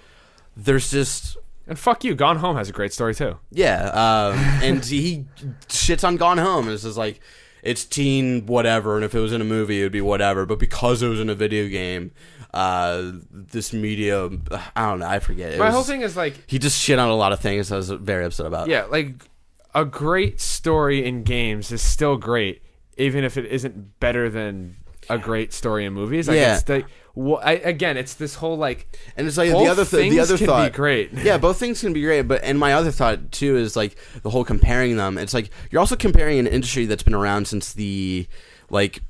there's just. And fuck you, Gone Home has a great story too. Yeah, and he shits on Gone Home. It's just like, it's teen whatever, and if it was in a movie, it would be whatever. But because it was in a video game, this media, I don't know, I forget. My whole thing is like... He just shit on a lot of things I was very upset about. Yeah, like, a great story in games is still great, even if it isn't better than a great story in movies. Like, yeah. It's this whole like, and it's like the other thought can be great. Yeah, both things can be great, but and my other thought too is like the whole comparing them. It's like you're also comparing an industry that's been around since the like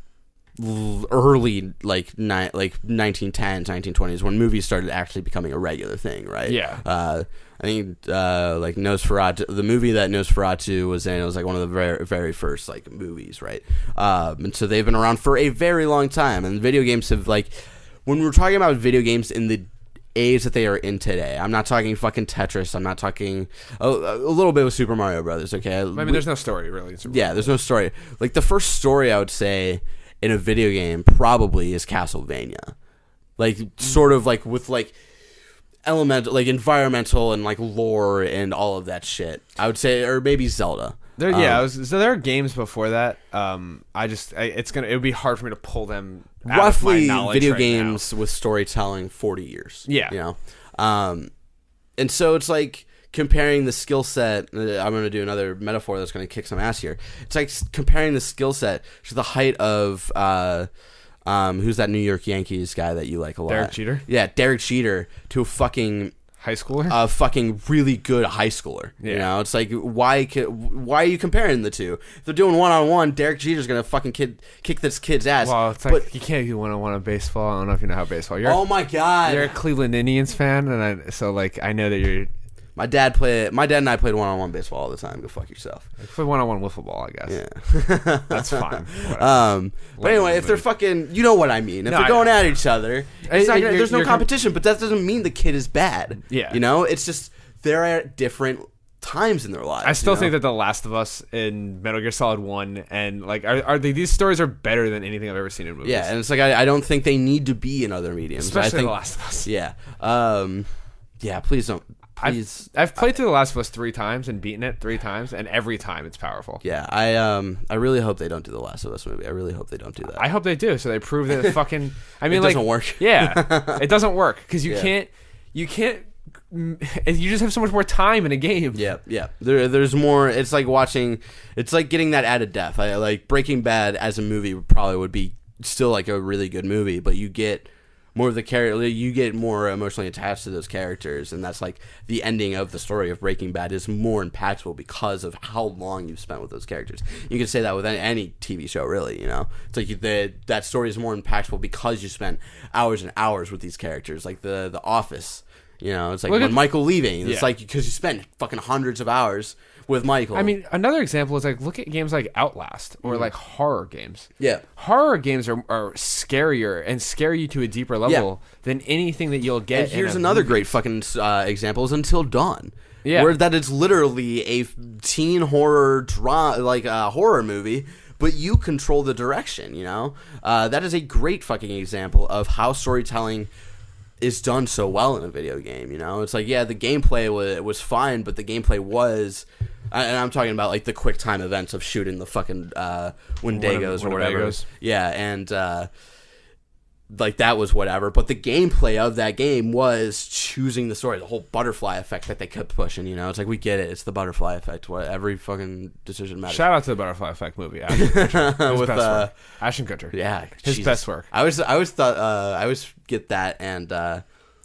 early like 1910s, 1920s, when movies started actually becoming a regular thing, right? Yeah. I think like Nosferatu, the movie that Nosferatu was in, it was like one of the very, very first like movies, right? And so they've been around for a very long time, and video games have like, when we're talking about video games in the age that they are in today, I'm not talking fucking Tetris. I'm not talking a little bit with Super Mario Brothers. Okay, I mean, there's no story really. Yeah, there's no story. Like the first story I would say in a video game probably is Castlevania, like sort of like with like elemental, like environmental and like lore and all of that shit. I would say, or maybe Zelda. So there are games before that. It would be hard for me to pull them out roughly of my knowledge video right games now. With storytelling 40 years. Yeah, you know, and so it's like comparing the skill set. I'm going to do another metaphor that's going to kick some ass here. It's like comparing the skill set to the height of who's that New York Yankees guy that you like a lot? Derek Jeter. Yeah, Derek Jeter to a fucking high schooler, a fucking really good high schooler. Yeah. You know, it's like why are you comparing the two? If they're doing 1-on-1, Derek Jeter's gonna fucking kick this kid's ass. Well, it's like you can't do 1-on-1 in baseball. I don't know if you know how baseball. Oh my god, you're a Cleveland Indians fan, and I know that you're. My dad and I played 1-on-1 baseball all the time. Go fuck yourself. I play 1-on-1 wiffle ball, I guess. Yeah, that's fine. But anyway, if they're fucking, you know what I mean. If they're going at each other, there's no competition. But that doesn't mean the kid is bad. Yeah, you know, it's just they're at different times in their lives. I still think that The Last of Us and Metal Gear Solid 1 and like these stories are better than anything I've ever seen in movies. Yeah, and it's like I don't think they need to be in other mediums. Especially The Last of Us. Yeah. Yeah, please don't. I've played through The Last of Us 3 times and beaten it 3 times, and every time it's powerful. Yeah, I really hope they don't do The Last of Us movie. I really hope they don't do that. I hope they do, so they prove that fucking. I mean, it doesn't work. Yeah, it doesn't work because you can't. You just have so much more time in a game. Yeah. There's more. It's like watching. It's like getting that added depth. Like Breaking Bad as a movie probably would be still like a really good movie, but you get more of the character, you get more emotionally attached to those characters, and that's like the ending of the story of Breaking Bad is more impactful because of how long you've spent with those characters. You can say that with any TV show, really. You know, it's like that story is more impactful because you spent hours and hours with these characters, like the Office. You know, it's like when Michael leaving, it's like because you spent fucking hundreds of hours with Michael. I mean, another example is like look at games like Outlast or like horror games. Yeah, horror games are scarier and scare you to a deeper level than anything that you'll get. And here's another great fucking example is Until Dawn. Yeah, where that is literally a teen horror drama, like a horror movie, but you control the direction. You know, that is a great fucking example of how storytelling is done so well in a video game. You know, it's like, yeah, the gameplay was fine, but the gameplay was, and I'm talking about like the quick time events of shooting the fucking Wendigos or whatever. Yeah, and like that was whatever, but the gameplay of that game was choosing the story, the whole butterfly effect that they kept pushing. You know, it's like, we get it, it's the butterfly effect. What every fucking decision matters. Shout out to the Butterfly Effect movie, Ashton Kutcher. With Ashton Kutcher. Yeah, his best work. I always thought I always get that and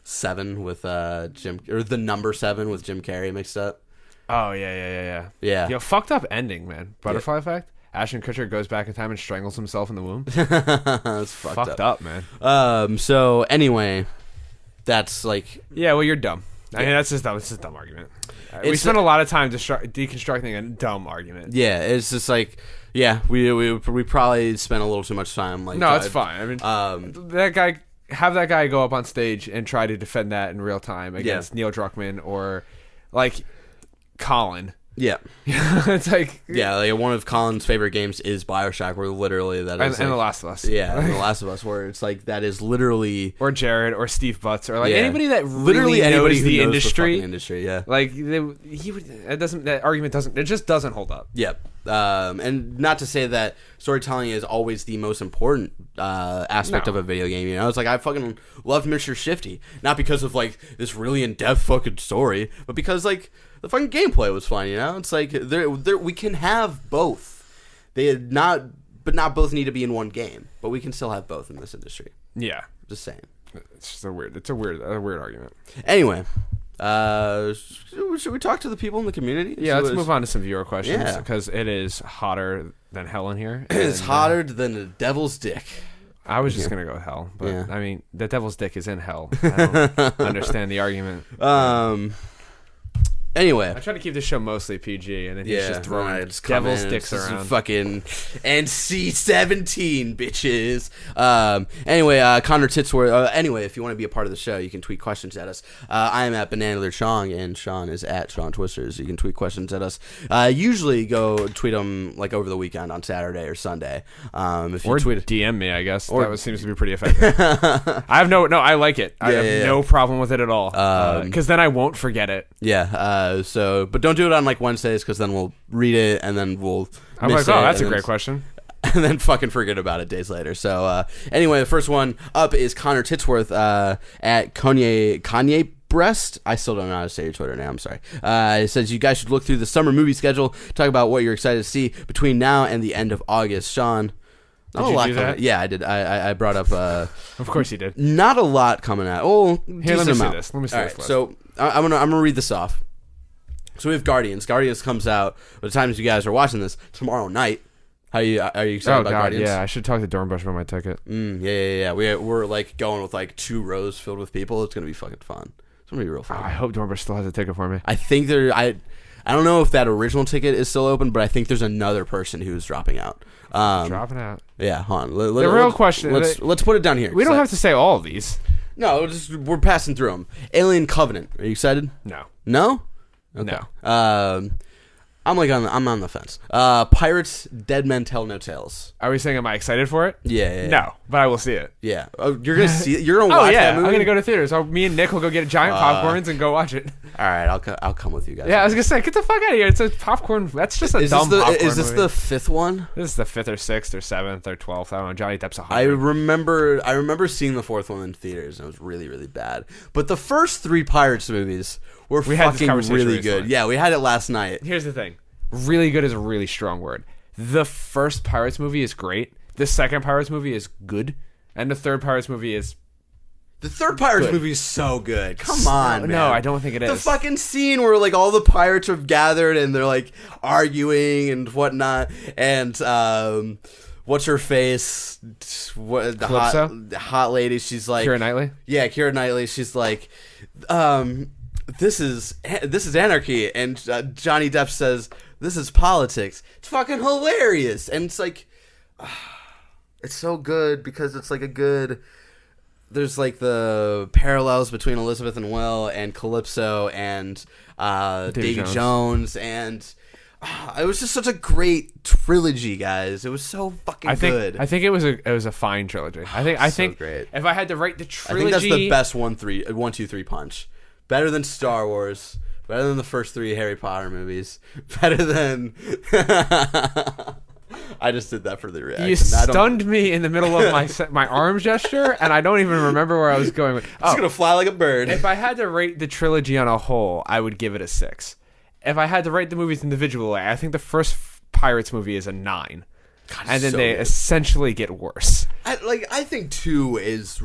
Seven with Jim, or the number 7 with Jim Carrey mixed up. Oh yeah. Yo, fucked up ending, man. Butterfly Effect. Ashton Kutcher goes back in time and strangles himself in the womb. That's fucked up, man. So anyway, that's like, yeah. Well, you're dumb. I mean, that's just a dumb argument. We spent a lot of time deconstructing a dumb argument. Yeah, it's just like, yeah, we probably spent a little too much time. Like, no, it's fine. I mean, have that guy go up on stage and try to defend that in real time against Neil Druckmann or like Colin. Yeah. It's like... Yeah, like one of Colin's favorite games is BioShock, where literally that is... And The Last of Us. Yeah, and The Last of Us, where it's like, that is literally... Or Jared, or Steve Butts, or like anybody that really knows the industry. Yeah. Like, that argument doesn't hold up. Yep. And not to say that storytelling is always the most important aspect of a video game, you know? It's like, I fucking loved Mr. Shifty. Not because of, like, this really in-depth fucking story, but because, like... The fucking gameplay was fun, you know? It's like, we can have both. But not both need to be in one game. But we can still have both in this industry. Yeah. Just saying. It's just a weird argument. Anyway, should we talk to the people in the community? Yeah, let's move on to some viewer questions. Because it is hotter than hell in here. It is hotter than the devil's dick. I was just going to go with hell. But, I mean, the devil's dick is in hell. I don't understand the argument. Anyway, I try to keep this show mostly PG, and then he's just throwing devil's dicks around. Fucking NC-17, bitches. Anyway, Connor Titsworth. Anyway, if you want to be a part of the show, you can tweet questions at us. I am at Banana Chong, and Sean is at Sean Twisters. You can tweet questions at us. Usually go tweet them like over the weekend on Saturday or Sunday. If you or tweet DM me, I guess. That seems to be pretty effective. I like it. I have no problem with it at all. Because then I won't forget it. Yeah. But don't do it on like Wednesdays, because then we'll read it and then we'll. I'm like, oh, that's a great question. And then fucking forget about it days later. So anyway, the first one up is Connor Titsworth at Kanye Breast. I still don't know how to say your Twitter name. I'm sorry. It says you guys should look through the summer movie schedule. Talk about what you're excited to see between now and the end of August. Sean. Did you do that? Yeah, I did. I brought up. Of course you did. Not a lot coming out. Oh, here, let me see this. Let me see this. Right, so I'm gonna read this off. So we have Guardians. Guardians comes out by the time you guys are watching this tomorrow night. Are you excited about Guardians? Yeah, I should talk to Dornbush about my ticket. Yeah. We're like going with like 2 rows filled with people. It's gonna be fucking fun. It's gonna be real fun. I hope Dornbush still has a ticket for me. I think I don't know if that original ticket is still open, but I think there's another person who's dropping out. Dropping out. Yeah, hold on. The real question. Let's put it down here. We don't have to say all of these. No, we're passing through them. Alien Covenant. Are you excited? No. No? Okay. No. I'm on the fence. Pirates, Dead Men Tell No Tales. Are we saying am I excited for it? Yeah. No, but I will see it. Yeah. Oh, you're gonna see it. You're gonna watch that movie. I'm gonna go to theaters. Me and Nick will go get giant popcorns and go watch it. All right, I'll come with you guys. Yeah, I was gonna say, get the fuck out of here. It's a popcorn. That's just a dumb popcorn. Is this movie. the 5th one? This is the 5th or 6th or 7th or 12th. I don't know. Johnny Depp's 100. I remember seeing the 4th one in theaters, and it was really, really bad. But the first 3 Pirates movies were fucking really good. Yeah, we had it last night. Here's the thing. Really good is a really strong word. The first Pirates movie is great. The second Pirates movie is good. And the third Pirates movie is... The third Pirates movie is so good. Come on, man. No, I don't think it is. The fucking scene where like all the pirates are gathered and they're like arguing and whatnot. And what's her face? The hot lady. She's like... Keira Knightley? Yeah, Keira Knightley. She's like... This is anarchy. And Johnny Depp says... This is politics. It's fucking hilarious. And it's like, it's so good because it's like a good, there's like the parallels between Elizabeth and Will and Calypso and Davy Jones. And it was just such a great trilogy, guys. It was so fucking good. I think it was a fine trilogy. I think great. If I had to rate the trilogy. I think that's the best 1, 2, 3 punch. Better than Star Wars. Better than the first 3 Harry Potter movies. Better than... I just did that for the reaction. You stunned me in the middle of my arm gesture, and I don't even remember where I was going with. It's going to fly like a bird. If I had to rate the trilogy on a whole, I would give it a 6. If I had to rate the movies individually, I think the first Pirates movie is a 9. God, and then they essentially get worse. I think 2 is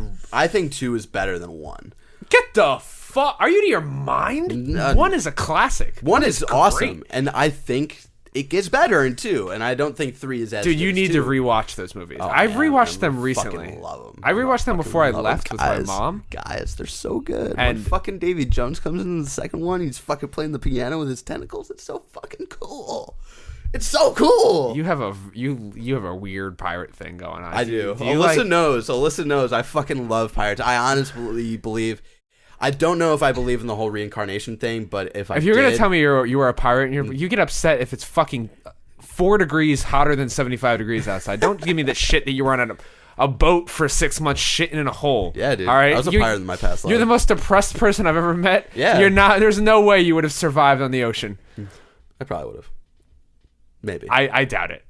better than 1. Get the fuck! Are you to your mind? 1 is a classic. 1 is awesome, and I think it gets better in 2, and I don't think 3 is as Dude, good you as need 2. to rewatch those movies. Oh, I've man, rewatched I them recently. fucking love them. I rewatched them before I love left them. with my mom. Guys, they're so good. And- when fucking Davy Jones comes in the second one, he's fucking playing the piano with his tentacles. It's so fucking cool. It's so cool. You have a weird pirate thing going on. I do. you Alyssa knows. I fucking love pirates. I honestly believe. I don't know if I believe in the whole reincarnation thing, but if you're gonna tell me you are a pirate, and you get upset if it's fucking 4 degrees hotter than 75 degrees outside. Don't give me that shit that you were on a boat for 6 months shitting in a hole. Yeah, dude. All right, I was a pirate in my past life. You're the most depressed person I've ever met. Yeah. You're not. There's no way you would have survived on the ocean. I probably would have. Maybe. I doubt it.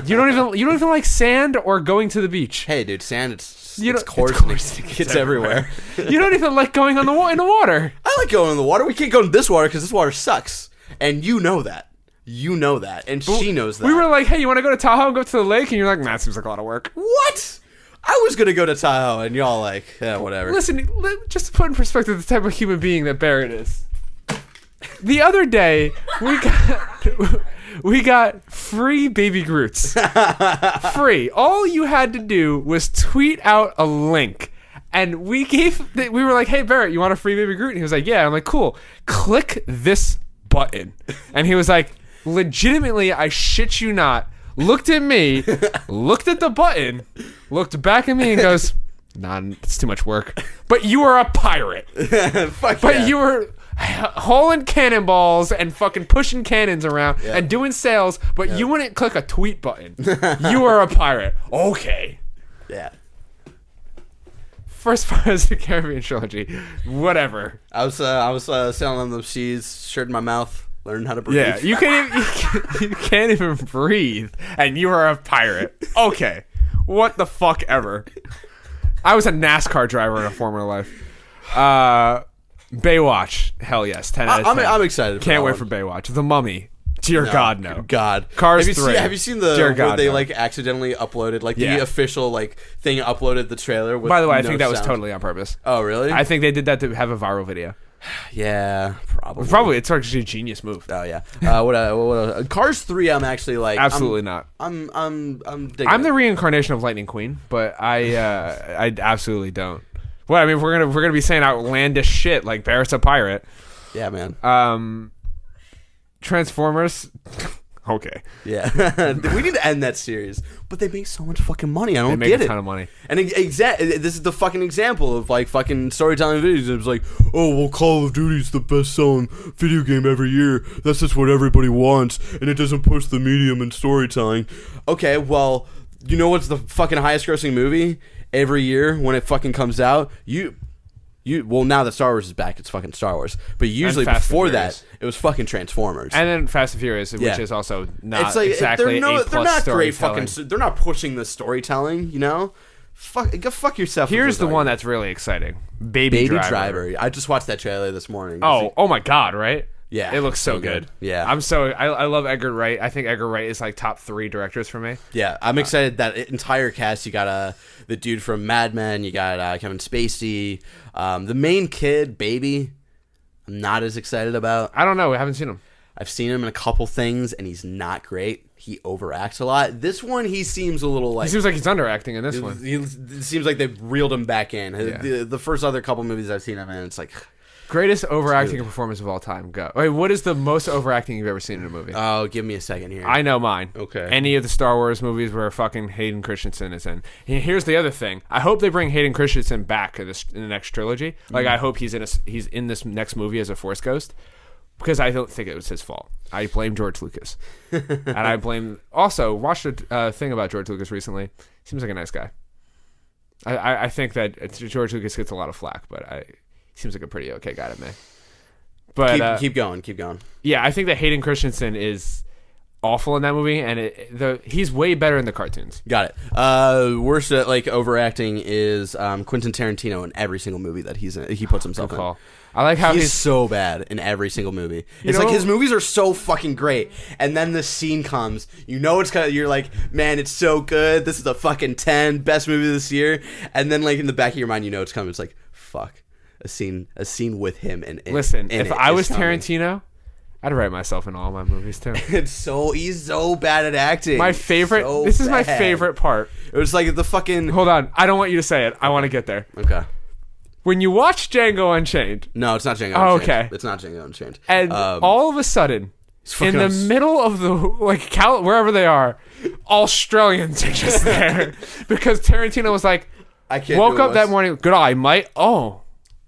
You don't even like sand or going to the beach. Hey, dude, sand. It's It's coarse. And it gets everywhere. You don't even like going on in the water. I like going in the water. We can't go in this water because this water sucks, and you know that. You know that, and she knows that. We were like, hey, you want to go to Tahoe and go to the lake? And you're like, man, it seems like a lot of work. What? I was gonna go to Tahoe, and y'all like, yeah, whatever. Listen, just to put in perspective the type of human being that Barrett is. The other day, we got free baby Groots. Free. All you had to do was tweet out a link. And we were like, hey, Barrett, you want a free baby Groot? And he was like, yeah. I'm like, cool. Click this button. And he was like, legitimately, I shit you not, looked at me, looked at the button, looked back at me and goes, nah, it's too much work. But you are a pirate. Fuck But yeah. you were hauling cannonballs and fucking pushing cannons around and doing sales, but you wouldn't click a tweet button. You are a pirate. Okay. Yeah. First part of the Caribbean trilogy. Whatever. I was sailing on those seas, shirt in my mouth, learning how to breathe. Yeah, you can't even breathe, and you are a pirate. Okay. What the fuck ever. I was a NASCAR driver in a former life. Baywatch. Hell yes. 10 out of 10. I'm excited. Can't that wait one. for Baywatch. The Mummy. Dear God, no. God. Cars have you 3. have you seen the Dear where God, they no. like accidentally uploaded like Yeah. the official like thing uploaded the trailer with By the way, I no think that was sound? totally on purpose. Oh really? I think they did that to have a viral video. Yeah, probably. Probably. It's actually a genius move. Oh yeah. What Cars 3 I'm actually like Absolutely not. I'm digging I'm it. the reincarnation of Lightning Queen, but I absolutely don't. Well, I mean, we're gonna be saying outlandish shit like Barrett's a pirate. Yeah, man. Transformers. Okay. Yeah. We need to end that series. But they make so much fucking money. I don't They make get a it. ton of money. And this is the fucking example of like fucking storytelling videos. It was like, oh well, Call of Duty's the best selling video game every year. That's just what everybody wants, and it doesn't push the medium in storytelling. Okay, well, you know what's the fucking highest grossing movie every year when it fucking comes out? Well, now that Star Wars is back, it's fucking Star Wars. But usually Fast and before Furious. that, it was fucking Transformers. And then Fast and Furious, Yeah. which is also not It's like exactly they're A+ not great storytelling. fucking. They're not pushing the storytelling. You know, go fuck yourself. with Here's those the one arguments. that's really exciting. Baby Driver. I just watched that trailer this morning. Oh my God! Right? Yeah, It looks so so good. good. Yeah. I love Edgar Wright. I think Edgar Wright is like top 3 directors for me. yeah, I'm excited that entire cast. You got the dude from Mad Men. You got Kevin Spacey. The main kid, Baby. I'm not as excited about. I don't know. We haven't seen him. I've seen him in a couple things, and he's not great. He overacts a lot. This one, he seems a little like. He seems like he's underacting in this one. It seems like they've reeled him back in. Yeah. The first other couple movies I've seen him in, it's like, Greatest overacting performance of all time. Go. Wait, what is the most overacting you've ever seen in a movie? oh, give me a second here. I know mine. Okay. Any of the Star Wars movies where fucking Hayden Christensen is in. And here's the other thing. I hope they bring Hayden Christensen back in the next trilogy. Like I hope he's in this next movie as a Force Ghost, because I don't think it was his fault. I blame George Lucas, and I blame also watched a thing about George Lucas recently. Seems like a nice guy. I think that George Lucas gets a lot of flack, but he seems like a pretty okay guy to me. But keep going. yeah, I think that Hayden Christensen is awful in that movie, and he's way better in the cartoons. Got it. Worst like overacting is Quentin Tarantino in every single movie that he puts himself Good in. call. I like how He's so bad in every single movie. It's know- like his movies are so fucking great, and then the scene comes. You know, you're like, man, it's so good. This is a fucking 10 best movie this year, and then like in the back of your mind, you know it's coming. It's like, fuck, a scene with him. And Listen, in if it I is was coming. Tarantino, I'd write myself in all my movies too. He's so bad at acting. My favorite. So this is my bad. favorite part. It was like the fucking. Hold on. I don't want you to say it. I want to get there. Okay. When you watch Django Unchained, No, it's not Django Oh, Unchained. okay. It's not Django Unchained. and all of a sudden, in the middle of the wherever they are, Australians are just there because Tarantino was like, I can't woke do up it. that morning. Good eye, mate. Oh,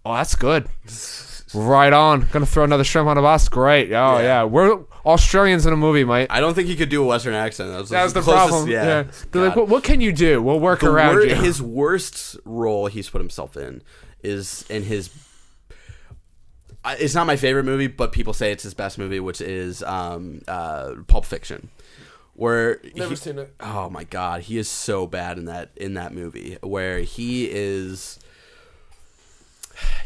that's good. Right on. Gonna throw another shrimp on the bus. Great. Oh yeah. We're Australians in a movie, mate. I don't think he could do a Western accent. That was the closest- problem. Yeah. They're like, what can you do? We'll work around you. His worst role he's put himself in is in his. It's not my favorite movie, but people say it's his best movie, which is Pulp Fiction. Where Never seen it. Oh my god, he is so bad in that movie. Where he's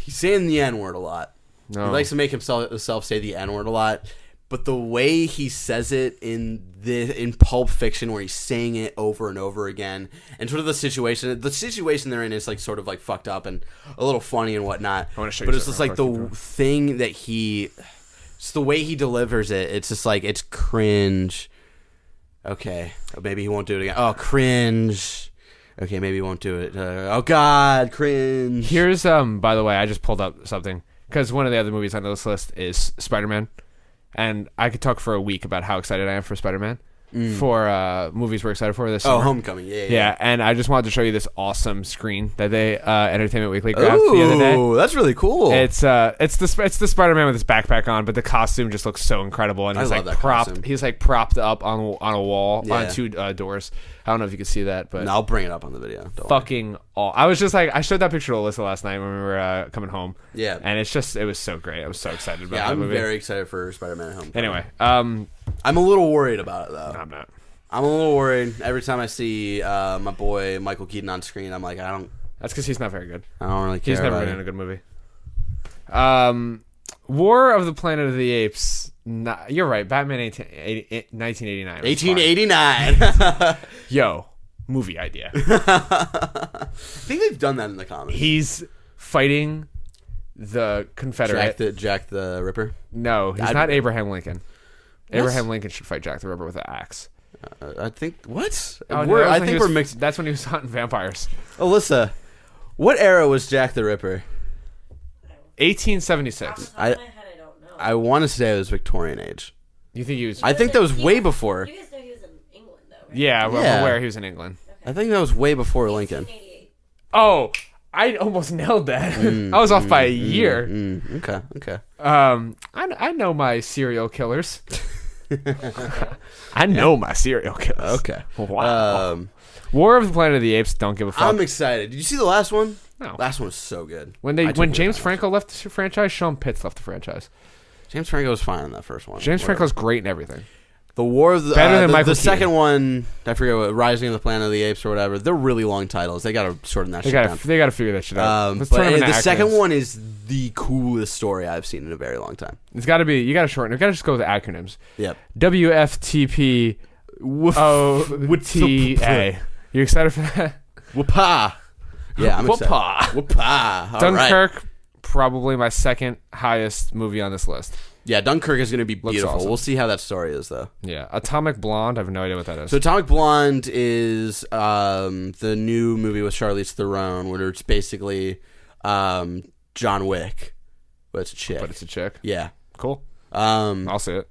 saying the N-word a lot. No. He likes to make himself say the N-word a lot, but the way he says it in Pulp Fiction, where he's saying it over and over again, and sort of the situation they're in is like sort of like fucked up and a little funny and whatnot. I wanna show you But it's just something like real the quick. thing that it's the way he delivers it. It's just like it's cringe. Okay, maybe he won't do it again. Oh, cringe. Okay, maybe he won't do it. Oh God, cringe. Here's by the way, I just pulled up something because one of the other movies on this list is Spider-Man, and I could talk for a week about how excited I am for Spider-Man, for movies we're excited for this summer. Homecoming. Yeah. Yeah, and I just wanted to show you this awesome screen that they Entertainment Weekly grabbed the other day. Ooh, that's really cool. It's the Spider-Man with his backpack on, but the costume just looks so incredible, and he's I love like that propped. costume. He's like propped up on a wall Yeah. on two doors. I don't know if you can see that, but And I'll bring it up on the video. Don't worry. fucking all. I was just like, I showed that picture to Alyssa last night when we were coming home. Yeah. and it was so great. I was so excited about Yeah, that I'm movie. very excited for Spider-Man at Home. Anyway, I'm a little worried about it though. I'm not. I'm a little worried every time I see my boy Michael Keaton on screen. I'm like, I don't That's because he's not very good. really care. He's never about been in it. a good movie. War of the Planet of the Apes. You're right. Batman 1989. was fine. 1889. Yo, movie idea. I think they've done that in the comics. He's fighting the Confederate. Jack the Ripper. No, he's I'd- not Abraham Lincoln. What? Abraham Lincoln should fight Jack the Ripper with an axe. I think what? Oh, no, We're- that was I when think he we're was- mixed. That's when he was hunting vampires. Alyssa, what era was Jack the Ripper? 1876. I I want to say it was Victorian age. You think he was? I think that was way before. You guys know he was in England, though, right? Yeah, I'm Yeah. aware he was in England. I think that was way before Lincoln. 1888. Oh, I almost nailed that. I was off by a year. Okay. I know my serial killers. I know my serial killers. Okay. Wow. War of the Planet of the Apes. Don't give a fuck. I'm excited. Did you see the last one? No. Last one was so good. When I took when it James back. Franco left the franchise, Sean Pitts left the franchise. James Franco was fine in that first one. James Whatever. Franco's great in everything. The War of the Better than the, Michael the Keaton. second one. I forget what Rising of the Planet of the Apes or whatever. They're really long titles. They got to shorten that They shit gotta figure that shit out. down. Let's But turn them into the second acronyms. one is the coolest story I've seen in a very long time. It's got to be. You got to shorten. You got to just go with the acronyms. Yep. WFTP OTA. You excited for that? Whoopah. Yeah, I'm excited. Whoopah. Whoopah. All Dunkirk, right. probably my second highest movie on this list. Yeah, Dunkirk is going to be beautiful. awesome. We'll see how that story is, though. Yeah, Atomic Blonde. I have no idea what that is. So Atomic Blonde is the new movie with Charlize Theron, where it's basically John Wick, but it's a chick. But it's a chick. Yeah. Cool. Um, I'll see it.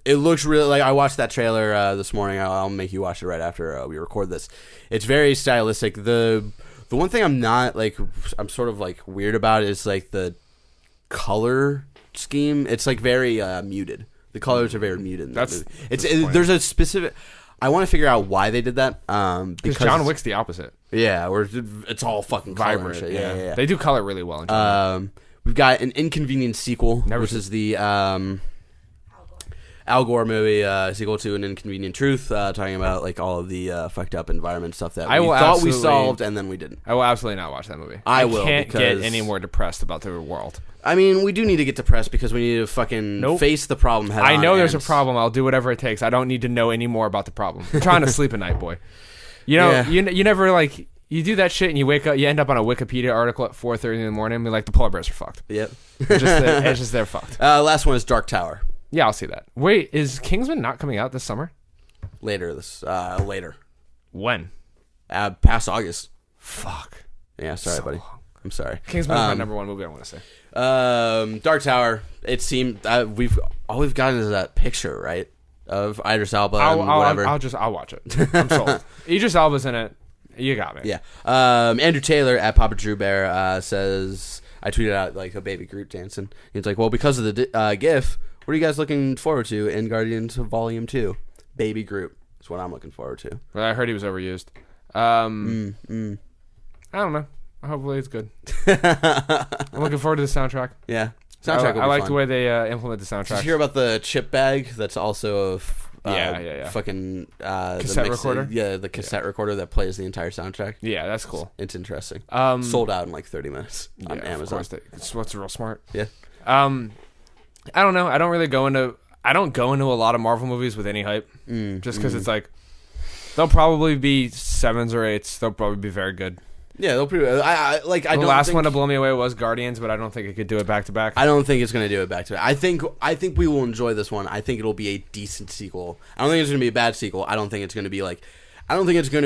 It looks really like I watched that trailer this morning. I'll make you watch it right after we record this. It's very stylistic. The one thing I'm sort of like weird about is like the color scheme. It's like very muted. The colors are very muted. In that That's movie. There's a specific. I want to figure out why they did that. Because John Wick's the opposite. Yeah, where it's all fucking color and Vibrant. shit. Yeah. Yeah. They do color really well in John Wick. We've got an Inconvenient sequel, which is the Al Gore movie sequel to An Inconvenient Truth, talking about like all of the fucked up environment stuff that I we will thought we absolutely- solved and then we didn't. I will absolutely not watch that movie. I will, can't get because- any more depressed about the world. I mean, we do need to get depressed because we need to fucking Nope. face the problem head I on know there's a and- problem. I'll do whatever it takes. I don't need to know any more about the problem. I'm trying to sleep at night, boy. You know, Yeah. you never like you do that shit and you wake up. You end up on a Wikipedia article at 4:30 in the morning and be like, the polar bears are fucked. Yep. It's just they're fucked. Last one is Dark Tower. Yeah, I'll see that. Wait, is Kingsman not coming out this summer? Later. When? Past August. Fuck. Yeah, sorry, buddy. long. I'm sorry. Kingsman is my number one movie, I want to say. Dark Tower. It seemed all we've gotten is that picture, right, of Idris Elba and whatever. I'll watch it. I'm sold. Idris Elba's in it. You got me. Yeah. Andrew Taylor at Papa Drew Bear says, I tweeted out like a baby Groot dancing. He's like, well, because of the GIF, what are you guys looking forward to in Guardians of Volume 2? Baby Groot is what I'm looking forward to. Well, I heard he was overused. I don't know. Hopefully it's good. I'm looking forward to the soundtrack. Yeah. Soundtrack I like fun. the way they implement the soundtrack. Did you hear about the chip bag that's also yeah. fucking Cassette recorder? Yeah, the cassette recorder that plays the entire soundtrack. Yeah, that's cool. It's interesting. Sold Sold out in like 30 minutes on Amazon. Of course, it's what's real smart. Yeah. I don't know. I don't go into a lot of Marvel movies with any hype, just because it's like they'll probably be 7s or 8s. They'll probably be very good. Yeah, they'll pretty. The last one to blow me away was Guardians, but I don't think it could do it back to back. I don't think it's going to do it back to back. I think we will enjoy this one. I think it'll be a decent sequel. I don't think it's going to be a bad sequel. I don't think it's going to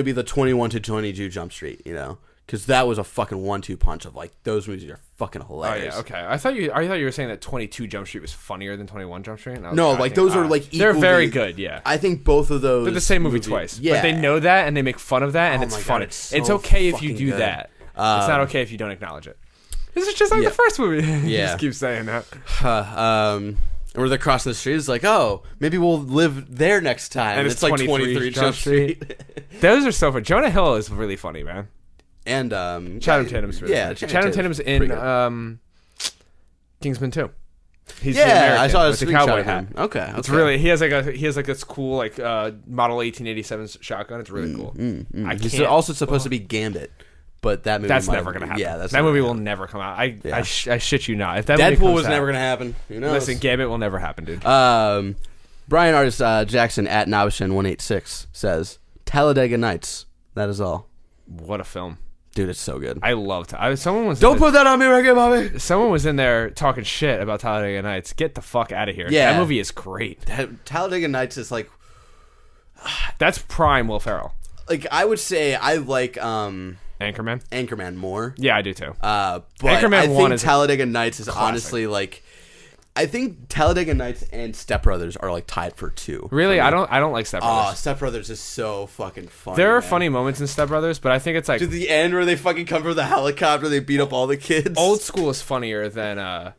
be the 21 to 22 Jump Street, because that was a fucking 1-2 punch of like those movies are fucking hilarious. Oh yeah, okay. I thought you were saying that 22 Jump Street was funnier than 21 Jump Street. No, like those are like equally, they're very good. Yeah, I think both of those. They're the same movie twice. Yeah, but they know that and they make fun of that, and it's funny. It's okay if you do that. It's not okay if you don't acknowledge it. This is just like the first movie. You just keep saying that. Where they're crossing the street, it's like, oh, maybe we'll live there next time. And it's like 23 Jump Street. Those are so funny. Jonah Hill is really funny, man. And Channing Tatum's really funny. Channing Tatum's in Kingsman 2. He's the American I saw a with the cowboy screenshot hat. of him. Okay. It's really he has like this cool model 1887 shotgun. It's really cool. He's also supposed to be Gambit, but that movie that's never gonna happen. Yeah, that movie will never come out. I shit you not. If that Deadpool movie was out, never gonna happen. Who knows? Listen, Gambit will never happen, dude. Brian Artist Jackson at Nobishin186 says Talladega Nights. That is all. What a film. Dude, it's so good. I loved it. Someone was Don't put that on me, Ricky Bobby. Someone was in there talking shit about Talladega Nights. Get the fuck out of here. Yeah. That movie is great. Talladega Nights is like that's prime Will Ferrell. Like I would say I like Anchorman more. Yeah, I do too. But Anchorman I 1 think is Talladega Nights is classic. honestly like I think Talladega Nights and Step Brothers are like tied for 2. Really? I don't like Step Brothers. Oh, Step Brothers is so fucking funny. There are funny moments in Step Brothers, but I think it's like to the end where they fucking come from the helicopter, they beat up all the kids. Old School is funnier than I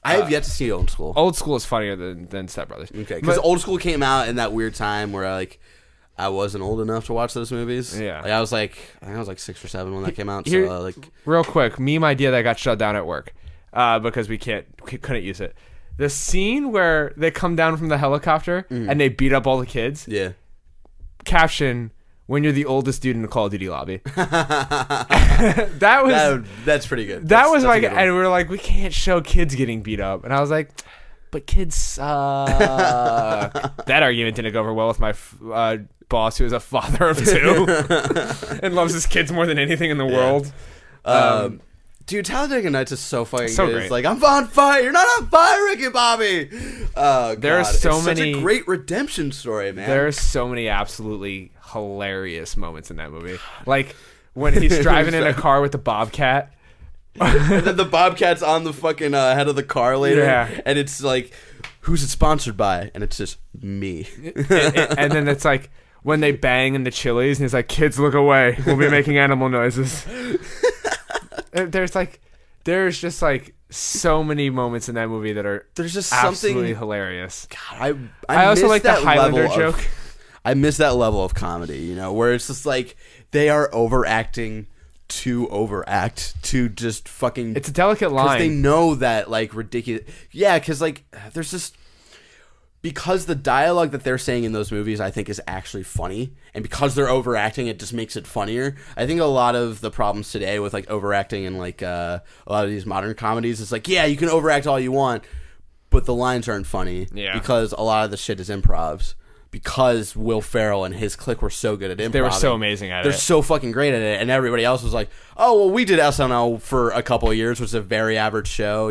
have yet to see Old School. Old School is funnier than Step Brothers. Okay, because Old School came out in that weird time where I wasn't old enough to watch those movies. Yeah, I think I was like 6 or 7 when that came out. Here, so real quick, meme idea that got shut down at work because we couldn't use it. The scene where they come down from the helicopter and they beat up all the kids. Yeah. Caption: when you're the oldest dude in the Call of Duty lobby. That's pretty good. That's like, and we were like, we can't show kids getting beat up, and I was like, but kids suck. That argument didn't go over well with my boss, who is a father of 2 and loves his kids more than anything in the world. Dude, Talladega Nights is so fucking so good. Great. It's like, I'm on fire. You're not on fire, Ricky Bobby. There are so it's many. Such a great redemption story, man. There are so many absolutely hilarious moments in that movie. Like when he's driving in a car with the Bobcat. And then the Bobcat's on the fucking head of the car later. Yeah. And it's like, who's it sponsored by? And it's just me. And then it's like when they bang in the Chili's and he's like, kids, look away. We'll be making animal noises. There's just like so many moments in that movie that are absolutely hilarious. God, I also like the Highlander joke. I miss that level of comedy, where it's just like they are overacting to overact to just fucking. It's a delicate line. Because they know that like ridiculous. Yeah, because like there's just. Because the dialogue that they're saying in those movies, I think, is actually funny, and because they're overacting, it just makes it funnier. I think a lot of the problems today with like overacting and like a lot of these modern comedies is like, yeah, you can overact all you want, but the lines aren't funny, because a lot of the shit is improvs. because Will Ferrell and his clique were so good at improv. They were so amazing at it. They're so fucking great at it, and everybody else was like, "Oh, well, we did SNL for a couple of years, which is a very average show,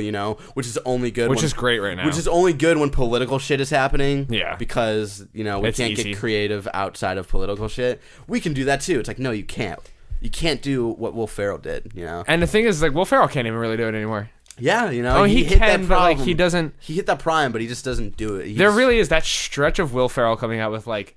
which is only good, which is great right now. Which is only good when political shit is happening, Yeah, because we it's can't easy. get creative outside of political shit. We can do that too. It's like, no, you can't. You can't do what Will Ferrell did, And the thing is, like, Will Ferrell can't even really do it anymore. Yeah, Oh, he hit can, that but like problem. he doesn't. He hit that prime, but he just doesn't do it. There really is that stretch of Will Ferrell coming out with like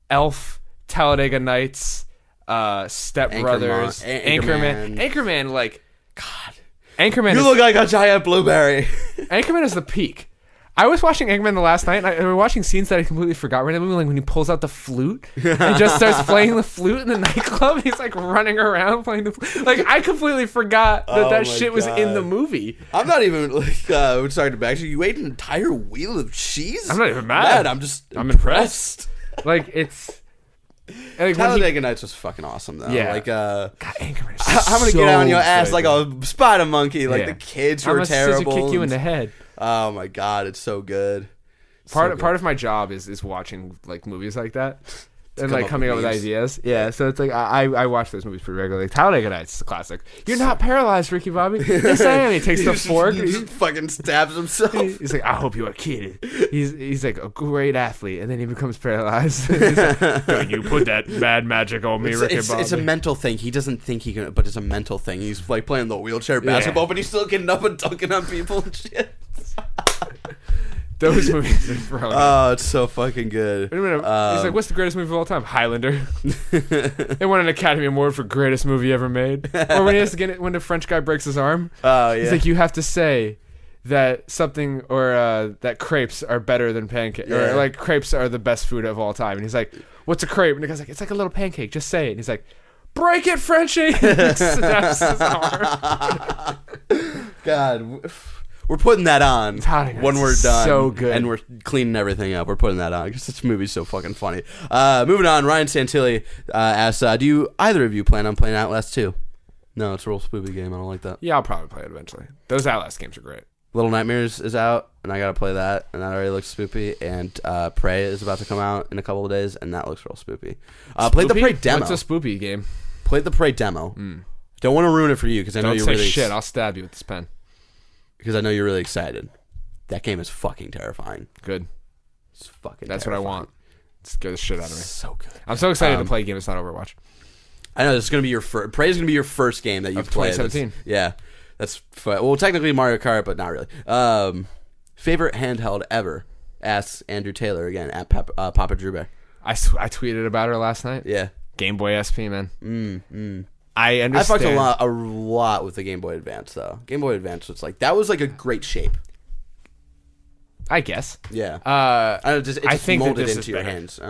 Elf, Talladega Nights, Step Brothers, Anchorman. Like, God, Anchorman. You look like a giant blueberry. Anchorman is the peak. I was watching Anchorman the last night, and I was watching scenes that I completely forgot were in the movie, like when he pulls out the flute and just starts playing the flute in the nightclub. He's like running around playing the flute. Like, I completely forgot that shit was in the movie. I'm not even like sorry to back you ate an entire wheel of cheese. I'm not even mad. I'm impressed. Like, it's like Talladega Nights was fucking awesome though. Yeah. Like God, Anchorman is I'm gonna so get on your ass good. like a spider monkey. Like Yeah. the kids who I'm are a terrible. scissor kick you in the head. Oh my god, it's so good. Part of my job is watching like movies like that and like coming up with memes. ideas. Yeah, so it's like I watch those movies pretty regularly. Talladega Nights is a classic. You're not paralyzed, Ricky Bobby. Yes, I am. He takes the fork. He just fucking stabs himself. He's like, I hope you are kidding. He's like a great athlete, and then he becomes paralyzed. He's like, don't you put that bad magic on me, Ricky Bobby. It's a mental thing. He doesn't think he can, but it's a mental thing. He's like playing the wheelchair basketball, but he's still getting up and dunking on people and shit. Those movies are brilliant. Oh, it's so fucking good. Wait a minute. He's like, what's the greatest movie of all time? Highlander. They won an Academy Award for greatest movie ever made. Or when he has to get it, when the French guy breaks his arm. Oh yeah. He's like, you have to say that something or that crepes are better than pancakes, or like crepes are the best food of all time. And he's like, what's a crepe? And the guy's like, it's like a little pancake. Just say it. And he's like, break it, Frenchie. Snaps his arm. God. We're putting that on when we're done. So good. And we're cleaning everything up. We're putting that on because this movie's so fucking funny. Moving on, Ryan Santilli asks, do either of you plan on playing Outlast 2? No, it's a real spoopy game. I don't like that. Yeah, I'll probably play it eventually. Those Outlast games are great. Little Nightmares is out, and I got to play that, and that already looks spoopy. And Prey is about to come out in a couple of days, and that looks real spoopy. Played the Prey demo. What's a spoopy game? Played the Prey demo. Don't want to ruin it for you because I know Don't you're say really shit. I'll stab you with this pen. Because I know you're really excited. That game is fucking terrifying. Good. It's fucking That's terrifying. what I want. Scare the shit out of me. So good. I'm so excited to play a game that's not Overwatch. I know this is gonna be your first. Prey is gonna be your first game that you've played. 2017. Yeah, that's well, technically Mario Kart, but not really. Favorite handheld ever? Asks Andrew Taylor again at Papa Drew Bear. I tweeted about her last night. Yeah, Game Boy SP, man. I I understand. fucked a lot with the Game Boy Advance though. Game Boy Advance was like that was like a great shape. I guess. Yeah. I I just think that molded this into is your better. hands.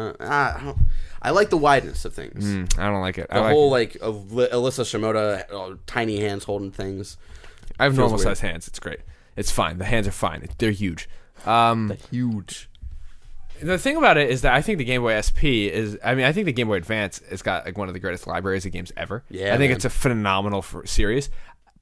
I like the wideness of things. I don't like it. The whole like of Alyssa Shimoda, tiny hands holding things. I have feels normal weird. size hands. It's great. It's fine. The hands are fine. They're huge. Huge. The thing about it is that I think the Game Boy SP is. I mean, I think the Game Boy Advance has got like one of the greatest libraries of games ever. Yeah, I think man. it's a phenomenal series.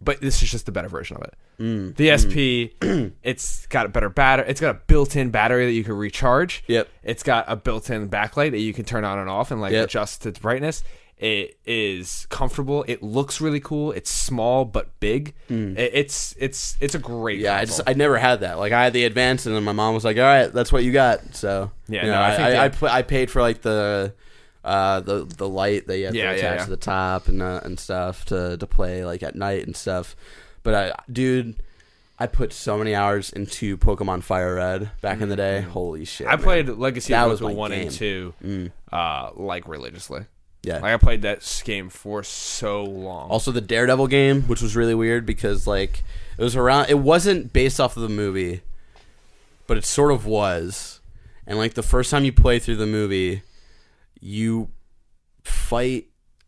But this is just the better version of it. The SP, it's got a better battery. It's got a built-in battery that you can recharge. Yep. It's got a built-in backlight that you can turn on and off and like adjust its brightness. It is comfortable. It looks really cool. It's small but big. It's a great. Yeah, console. I never had that. Like I had the Advance, and then my mom was like, "All right, that's what you got." So Yeah, you no, know, I think I paid for like the light that you have to attach to the top and stuff to play like at night and stuff. But I put so many hours into Pokemon Fire Red back in the day. Holy shit! I played Legacy That of was Zelda my 1 and game. 2 like religiously. Yeah. Like I played that game for so long. Also the Daredevil game, which was really weird because like it wasn't based off of the movie, but it sort of was. And like the first time you play through the movie, you fight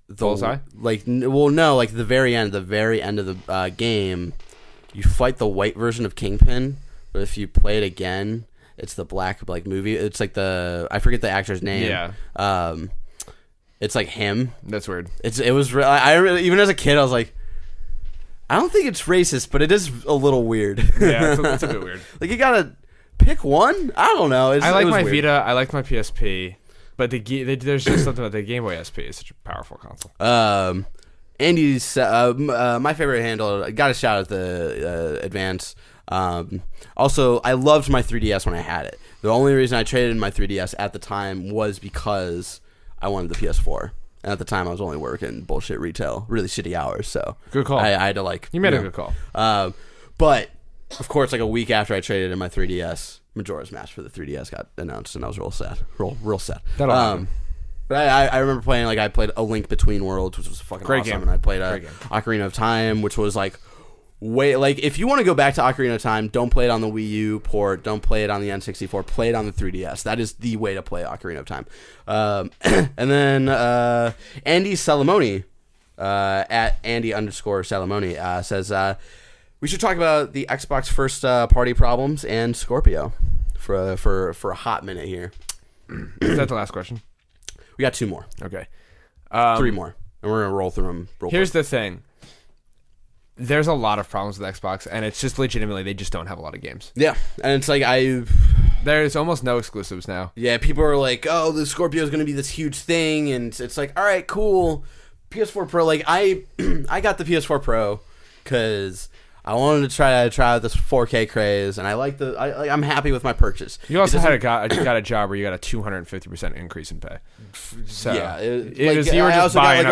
the Bullseye? like the very end of the game, you fight the white version of Kingpin, but if you play it again, it's the black like movie. It's like I forget the actor's name. Yeah. It's like him. That's weird. It was even as a kid I was like, I don't think it's racist, but it is a little weird. Yeah, it's a bit weird. Like you gotta Pick one. I don't know. I like my weird. Vita. I like my PSP. But there's just something about the Game Boy SP. It's such a powerful console. Andy's my favorite handle. Got a shout at the Advance. Also, I loved my 3DS when I had it. The only reason I traded in my 3DS at the time was because I wanted the PS4. And at the time, I was only working bullshit retail, really shitty hours. So good call. I had to You made a good call. But of course, like a week after I traded in my 3DS, Majora's Mask for the 3DS got announced, and I was real sad. Real sad. That'll happen. But I remember playing, like, I played A Link Between Worlds, which was fucking Great awesome. game. And I played Great game. Ocarina of Time, which was, like, if you want to go back to Ocarina of Time, don't play it on the Wii U port, don't play it on the N64, play it on the 3DS. That is the way to play Ocarina of Time. And then Andy Salamoni, at Andy_Salamoni, says, we should talk about the Xbox first party problems and Scorpio for a hot minute here. Is that the last question? We got 2 more. Okay. 3 more. And we're going to roll through them real Here's quick. the thing. There's a lot of problems with Xbox, and it's just legitimately they just don't have a lot of games. Yeah. And it's like There's almost no exclusives now. Yeah, people are like, oh, the Scorpio is going to be this huge thing. And it's like, all right, cool. PS4 Pro. Like, I got the PS4 Pro because I wanted to try out this 4K craze, and I'm happy with my purchase. You also got a job where you got a 250% increase in pay. So yeah, you were just buying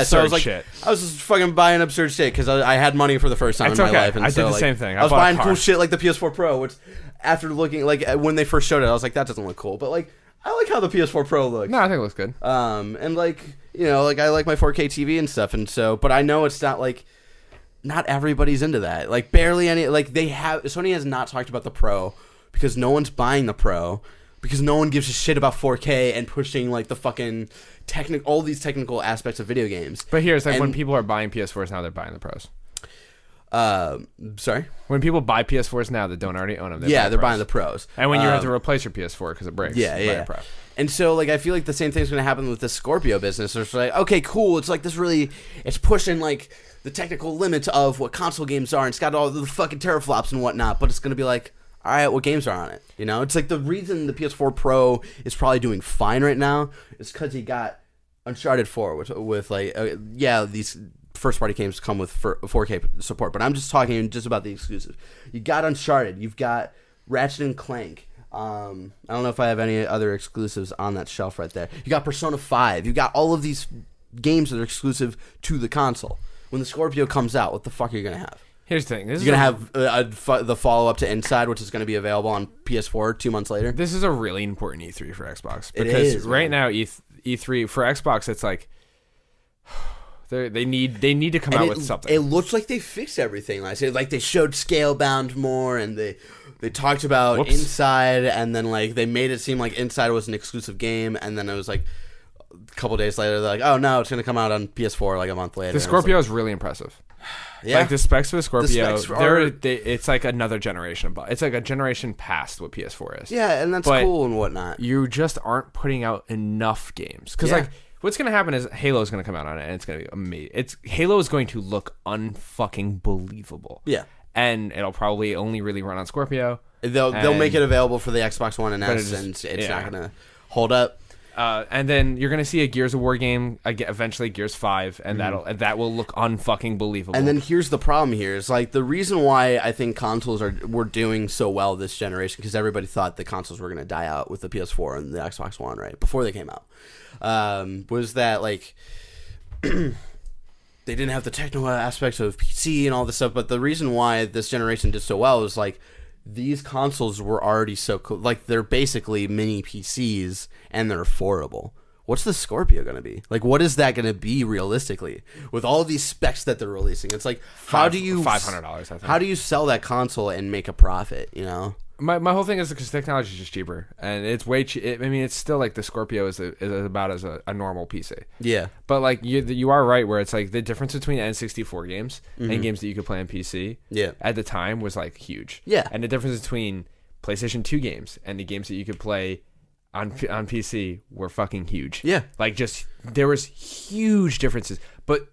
so I was like, shit. I was just fucking buying absurd shit because I had money for the first time It's in my okay. life. And I so, did the like, same thing. I was bought a buying car. cool shit like the PS4 Pro, which after looking, like, when they first showed it, I was like, that doesn't look cool. But, like, I like how the PS4 Pro looks. No, I think it looks good. And, like, you know, like, I like my 4K TV and stuff, and so, but I know it's not, like, not everybody's into that. Like, barely any, like, Sony has not talked about the Pro because no one's buying the Pro because no one gives a shit about 4K and pushing, like, the fucking all these technical aspects of video games. But here's like, when people are buying PS4s now, they're buying the Pros. Sorry? When people buy PS4s now that don't already own them, they're buying the Pros. And when you have to replace your PS4 because it breaks, yeah. buy a Pro. And so, like, I feel like the same thing's going to happen with the Scorpio business. It's like, okay, cool. It's like this really, it's pushing, like, the technical limits of what console games are. And it's got all the fucking teraflops and whatnot. But it's going to be like, all right, what games are on it? You know? It's like the reason the PS4 Pro is probably doing fine right now is because you got Uncharted 4 with like, these first-party games come with 4K support. But I'm just talking just about the exclusives. You got Uncharted. You've got Ratchet and Clank. I don't know if I have any other exclusives on that shelf right there. You got Persona 5. You got all of these games that are exclusive to the console. When the Scorpio comes out, what the fuck are you going to have? Here's the thing. You're going to have the follow-up to Inside, which is going to be available on PS4 2 months later. This is a really important E3 for Xbox. It Because is, right now, E3, for Xbox, it's like, they need to come out with something. It looks like they fixed everything. Like they showed Scalebound more, and they talked about Inside, and then like they made it seem like Inside was an exclusive game, and then it was like a couple days later they're like, oh no, it's gonna come out on PS4 like a month later. The Scorpio is really impressive. Yeah. Like the specs for the Scorpio, are, it's like another generation. It's like a generation past what PS4 is. Yeah, and that's cool and whatnot. You just aren't putting out enough games because like. What's going to happen is Halo is going to come out on it, and it's going to be amazing. Halo is going to look unfucking believable. Yeah. And it'll probably only really run on Scorpio. They'll make it available for the Xbox One and S, and it's not going to hold up. And then you're going to see a Gears of War game, eventually Gears 5, and that will look unfucking believable. And then here's the problem here. Is like the reason why I think consoles were doing so well this generation, because everybody thought the consoles were going to die out with the PS4 and the Xbox One, right? Before they came out. Was that like they didn't have the technical aspects of PC and all this stuff, but the reason why this generation did so well is like these consoles were already so cool. Like they're basically mini PCs and they're affordable. What's the Scorpio going to be? Like, what is that going to be realistically with all these specs that they're releasing? It's like, how do you $500? I think. How do you sell that console and make a profit? You know. My whole thing is because technology is just cheaper, and it's way I mean, it's still like the Scorpio is about as a normal PC. Yeah. But like you are right where it's like the difference between N64 games and games that you could play on PC. Yeah. At the time was like huge. Yeah. And the difference between PlayStation 2 games and the games that you could play on PC were fucking huge. Yeah. Like just there was huge differences, but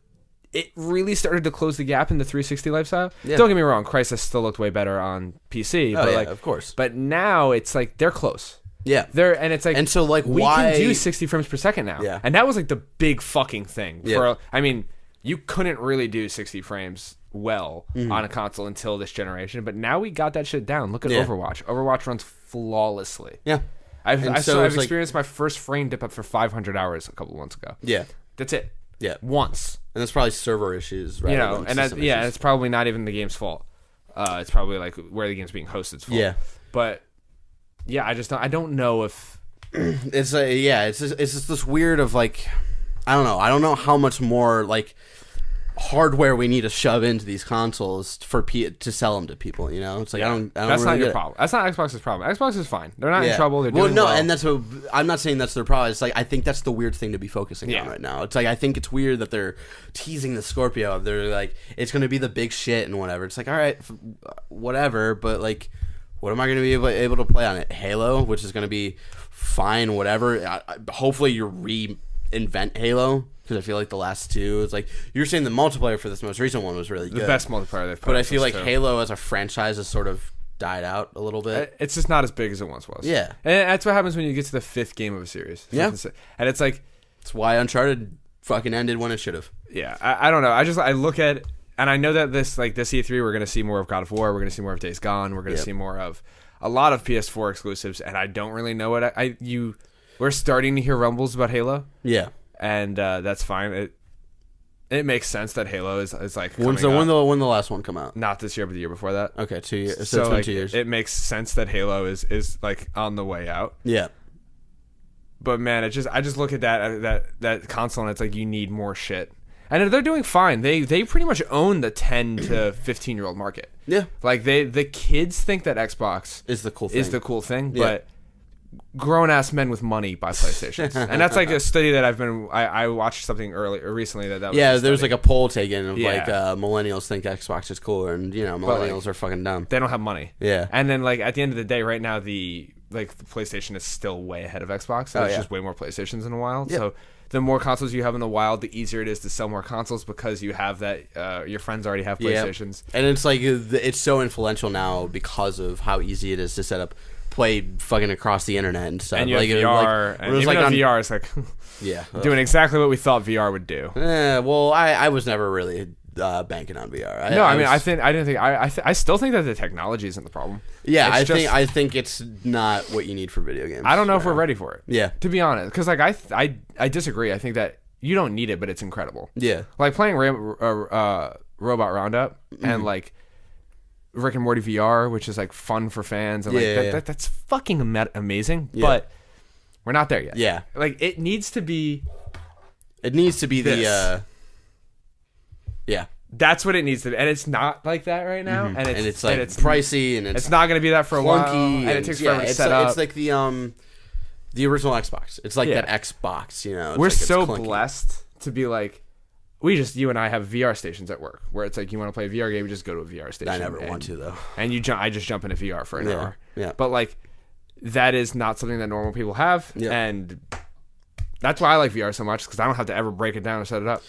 it really started to close the gap in the 360 lifestyle. Yeah. Don't get me wrong, Crysis still looked way better on PC. Oh, but yeah, like, of course. But now it's like they're close. Yeah. And it's like, and so like we why can do 60 frames per second now. Yeah. And that was like the big fucking thing. Yeah. I mean, you couldn't really do 60 frames well on a console until this generation, but now we got that shit down. Look at Overwatch. Overwatch runs flawlessly. Yeah. I've like, experienced my first frame dip up for 500 hours a couple months ago. Yeah. That's it. Yeah. Once. And that's probably server issues, right? You know, and it's probably not even the game's fault. It's probably like where the game's being hosted's fault. Yeah. But yeah, I don't know if it's just this weird of like, I don't know how much more like hardware we need to shove into these consoles to sell them to people. You know, it's like I don't. That's really not your get it. problem. That's not Xbox's problem. Xbox is fine. They're not in Yeah. trouble. They're doing well. And that's I'm not saying that's their problem. It's like I think that's the weird thing to be focusing on right now. It's like I think it's weird that they're teasing the Scorpio. They're like it's going to be the big shit and whatever. It's like all right, whatever, but like, what am I going to be able to play on it? Halo, which is going to be fine, whatever. Hopefully you reinvent Halo. Because I feel like the last two, it's like you're saying the multiplayer for this most recent one was really good. The best multiplayer they've put. But I feel like Halo as a franchise has sort of died out a little bit. It's just not as big as it once was. Yeah. And that's what happens when you get to the 5th game of a series. Yeah. And it's like, That's why Uncharted fucking ended when it should have. yeah, I don't know. I look at, and I know that this E3 we're going to see more of God of War. We're going to see more of Days Gone. We're going to see more of a lot of PS4 exclusives. And I don't really know what we're starting to hear rumbles about Halo. Yeah. And that's fine. It makes sense that Halo is like When the last one come out? not this year, but the year before that. Okay, 2 years. So So it's been like, 2 years. it makes sense that Halo is like on the way out. Yeah. But man, I just look at that console and it's like you need more shit. And they're doing fine. They pretty much own the 10 to 15-year-old market. Yeah. Like the kids think that Xbox is the cool thing. Yeah. But grown ass men with money buy PlayStations. And that's like a study that I watched something recently that was yeah, there's like a poll taken of Yeah. like millennials think Xbox is cooler and millennials are fucking dumb. They don't have money. Yeah. And then like at the end of the day right now the PlayStation is still way ahead of Xbox. There's just way more PlayStations in a while. Yep. So the more consoles you have in the wild, the easier it is to sell more consoles because you have that your friends already have PlayStations. And it's like it's so influential now because of how easy it is to set up play fucking across the internet and stuff. And you have VR. And even though VR is like doing exactly what we thought VR would do. Well, I was never really banking on VR. I still think that the technology isn't the problem. Yeah, I think it's not what you need for video games. I don't know if we're ready for it. Yeah, to be honest, because like I disagree. I think that you don't need it, but it's incredible. Yeah, like playing Robot Roundup and like Rick and Morty VR, which is like fun for fans, and that's fucking amazing. Yeah. But we're not there yet. Yeah, like it needs to be. It needs to be this. Yeah. That's what it needs to be. And it's not like that right now. Mm-hmm. And it's like pricey and it's not going to be that for a while. And it takes forever to set up. It's like the original Xbox. It's like that Xbox, you know. We're so blessed to be like, you and I have VR stations at work where it's like you want to play a VR game, you just go to a VR station. I never want to though. And I just jump into VR for an hour. Yeah. But like that is not something that normal people have. Yeah. And that's why I like VR so much because I don't have to ever break it down or set it up.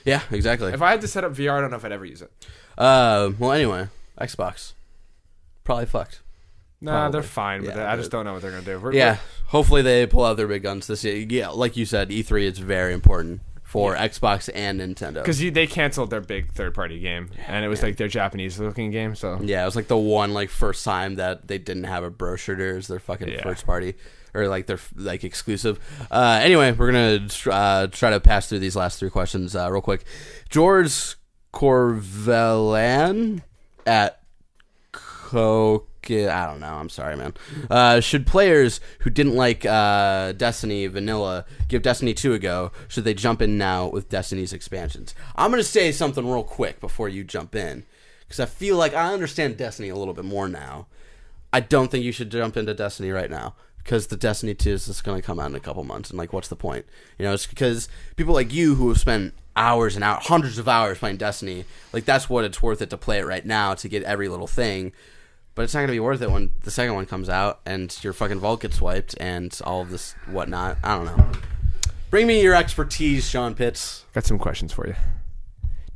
Yeah, exactly. If I had to set up VR, I don't know if I'd ever use it. Well, anyway, Xbox. Probably fucked. Nah, Probably. They're fine, but I just don't know what they're going to do. Hopefully they pull out their big guns this year. Yeah, like you said, E3 is very important for Xbox and Nintendo. Because they canceled their big third-party game, and it was like their Japanese-looking game, so... Yeah, it was like the one first time that they didn't have a brochure as their fucking first party. Or like they're like exclusive. Anyway, we're gonna try to pass through these last 3 questions real quick. George Corvellan at I don't know. I'm sorry, man. Should players who didn't like Destiny Vanilla give Destiny 2 a go? Should they jump in now with Destiny's expansions? I'm gonna say something real quick before you jump in, because I feel like I understand Destiny a little bit more now. I don't think you should jump into Destiny right now. Because the Destiny 2 is just going to come out in a couple months, and what's the point? It's because people like you who have spent hours and hours, hundreds of hours playing Destiny, that's what it's worth it to play it right now to get every little thing. But it's not going to be worth it when the second one comes out and your fucking vault gets wiped and all of this whatnot. I don't know. Bring me your expertise, Sean Pitts. Got some questions for you.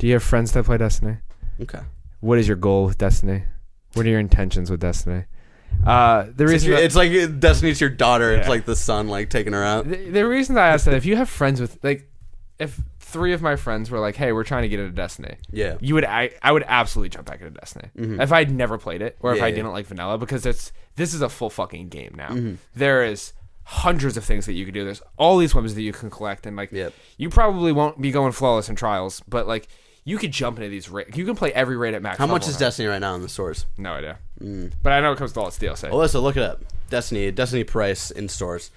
Do you have friends that play Destiny? Okay. What is your goal with Destiny? What are your intentions with Destiny? The reason It's like Destiny's your daughter. Yeah. It's like the son like taking her out. the reason I asked that, if you have friends with like, if 3 of my friends were like, hey, we're trying to get into Destiny, Yeah. I would absolutely jump back into Destiny if I'd never played it, or if Yeah, I yeah. didn't like vanilla, because this is a full fucking game now. Mm-hmm. There is hundreds of things that you can do. There's all these weapons that you can collect, and like Yep. you probably won't be going flawless in trials, but like you could jump into these you can play every raid at max How much level is now. Destiny right now in the stores? No idea, but I know it comes with all its DLC. Alyssa, look it up. Destiny price in stores.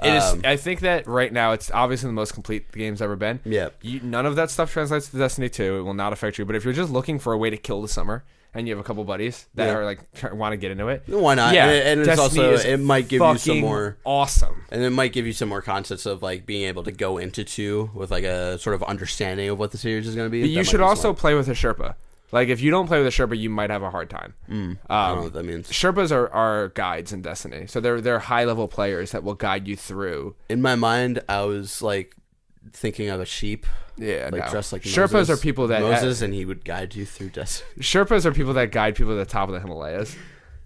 It is. I think that right now it's obviously the most complete the game's ever been. Yeah. None of that stuff translates to Destiny 2. It will not affect you. But if you're just looking for a way to kill the summer, and you have a couple buddies that Yeah. are like want to get into it, Why not? Yeah, and it's Destiny also is it might give you some fucking more, awesome. and it might give you some more concepts of like being able to go into 2 with like a sort of understanding of what the series is going to be. But That you might should be also smart. play with a Sherpa. Like if you don't play with a Sherpa, you might have a hard time. I don't know what that means. Sherpas are guides in Destiny, so they're high level players that will guide you through. In my mind, I was like thinking of a sheep, Yeah, like no. dressed like Sherpas Moses. are people that Moses, and he would guide you through Destiny. Sherpas are people that guide people to the top of the Himalayas.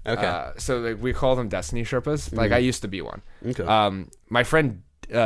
Okay. So like, we call them Destiny Sherpas. Like I used to be one. Okay. My friend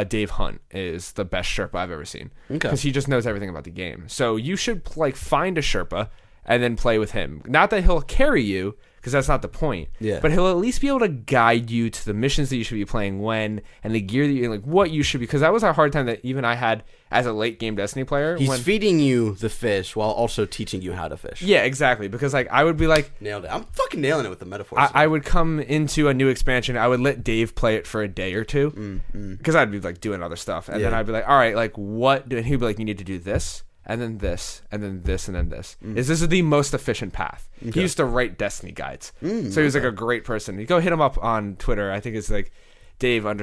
Dave Hunt is the best Sherpa I've ever seen. Okay. Because he just knows everything about the game. So you should like find a Sherpa and then play with him. Not that he'll carry you, because that's not the point. Yeah. But he'll at least be able to guide you to the missions that you should be playing when, and the gear that you like, what you should be. Because that was a hard time that even I had as a late game Destiny player. He's when, feeding you the fish while also teaching you how to fish. yeah, exactly. Because like I would be like, Nailed it. I'm fucking nailing it with the metaphors. I would come into a new expansion. I would let Dave play it for a day or two because I'd be like doing other stuff, and then Yeah. I'd be like, "All right, like what?" And he'd be like, "You need to do this, and then this, and then this, and then this. This is the most efficient path." He used to write Destiny guides, so he was like a great person. You go hit him up on Twitter. I think it's like Dave_Hunt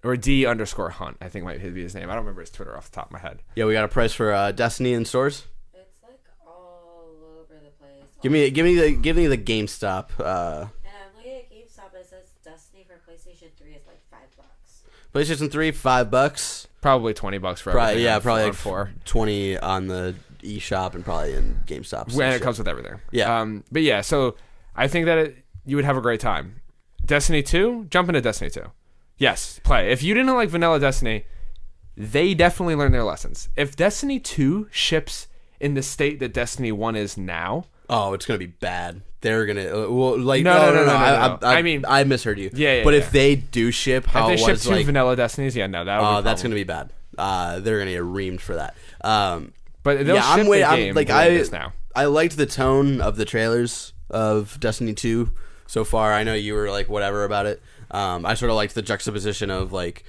or D_Hunt. I think might be his name. I don't remember his Twitter off the top of my head. Yeah, we got a price for Destiny in stores. It's like all over the place. Give me the GameStop. And I'm looking at GameStop and it says Destiny for PlayStation 3 is like $5. PlayStation 3, $5. Probably $20 for Probably everything. yeah, on- probably on like 4. 20 on the eShop and probably in GameStop. When it comes with everything. Yeah. But yeah, so I think that you would have a great time. Destiny 2, jump into Destiny 2. Yes, play. If you didn't like vanilla Destiny, they definitely learned their lessons. If Destiny 2 ships in the state that Destiny 1 is now, Oh, it's gonna be bad. They're gonna well, like No. I mean, I misheard you. Yeah, but yeah. if they do ship how if it they ship was 2 like, vanilla Destinies, yeah, no, that would be that's gonna be bad. They're gonna get reamed for that. But they'll yeah, ship I'm the waiting. game Like the way it is now. I liked the tone of the trailers of Destiny 2 so far. I know you were like whatever about it. I sort of liked the juxtaposition of like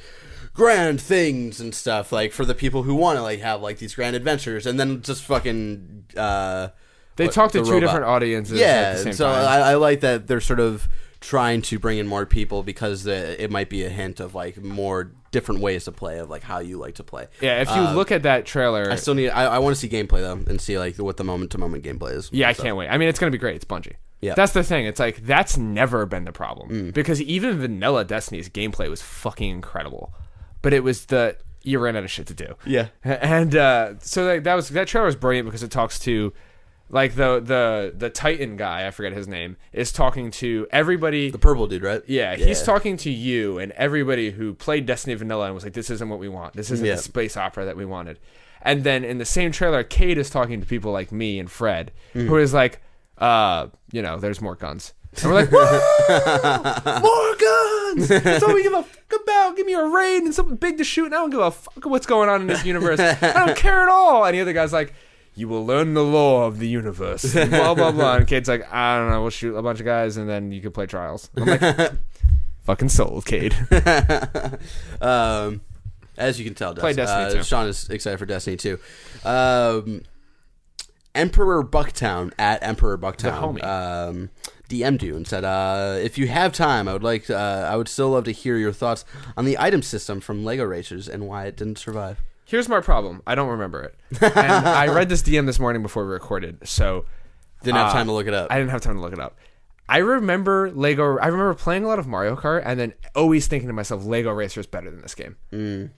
grand things and stuff, like for the people who want to like have like these grand adventures, and then just fucking. They talk to the 2 robot. different audiences Yeah, at the same so time. I like that they're sort of trying to bring in more people because it might be a hint of like more different ways to play of like how you like to play. Yeah, if you look at that trailer, I still need. I want to see gameplay though and see like what the moment to moment gameplay is. yeah, I can't wait. I mean, it's gonna be great. It's Bungie. Yeah. That's the thing. It's like that's never been the problem because even vanilla Destiny's gameplay was fucking incredible, but it was you ran out of shit to do. Yeah. And so like, that trailer was brilliant because it talks to like the Titan guy, I forget his name, is talking to everybody. The purple dude, right? Yeah, he's talking to you and everybody who played Destiny Vanilla and was like, this isn't what we want. This isn't the space opera that we wanted. And then in the same trailer, Cade is talking to people like me and Fred, who is like, there's more guns. And we're like, whoa, more guns! That's all we give a fuck about. Give me a raid and something big to shoot, and I don't give a fuck what's going on in this universe. I don't care at all. And the other guy's like, you will learn the law of the universe. And blah, blah, blah. And Cade's like, I don't know, we'll shoot a bunch of guys, and then you can play Trials. I'm like, fucking sold, Cade. As you can tell, Play Destiny 2. Sean is excited for Destiny 2. Emperor Bucktown at Emperor Bucktown. The homie. DM'd you and said, if you have time, I would still love to hear your thoughts on the item system from Lego Racers and why it didn't survive. Here's my problem. I don't remember it. And I read this DM this morning before we recorded, so Didn't have time to look it up. I didn't have time to look it up. I remember playing a lot of Mario Kart and then always thinking to myself, Lego Racer is better than this game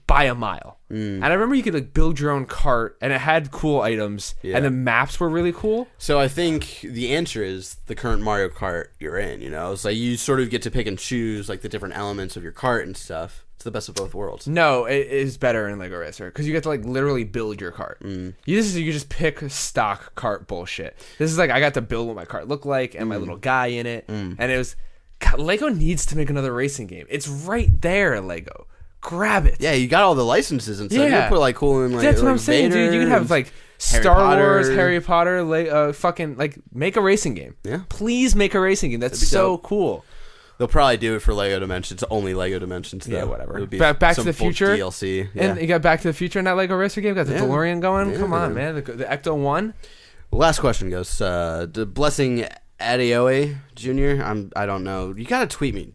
by a mile. And I remember you could like build your own cart and it had cool items and the maps were really cool. So I think the answer is the current Mario Kart you're in. You know, it's like you sort of get to pick and choose like the different elements of your cart and stuff. It's the best of both worlds. No, it is better in Lego Racer because you get to like literally build your cart. You just pick stock cart bullshit. This is like I got to build what my cart looked like and my little guy in it, and it was. God, Lego needs to make another racing game. It's right there, Lego. Grab it. Yeah, you got all the licenses and stuff. You Yeah. can put like cool in like. That's what like I'm saying, Vader dude. You could have and like Harry Star Wars, Potter. Harry Potter, fucking like make a racing game. Yeah. Please make a racing game. That's That'd be so dope. cool. They'll probably do it for Lego Dimensions, only Lego Dimensions. Though. Yeah, whatever. It'll be Back to some the full Future DLC. Yeah. And you got Back to the Future in that Lego Racer game. Got the Yeah. DeLorean going. Yeah, Come on, man. The Ecto 1. Last question goes to Blessing Adeoye Jr. I don't know. You gotta tweet me,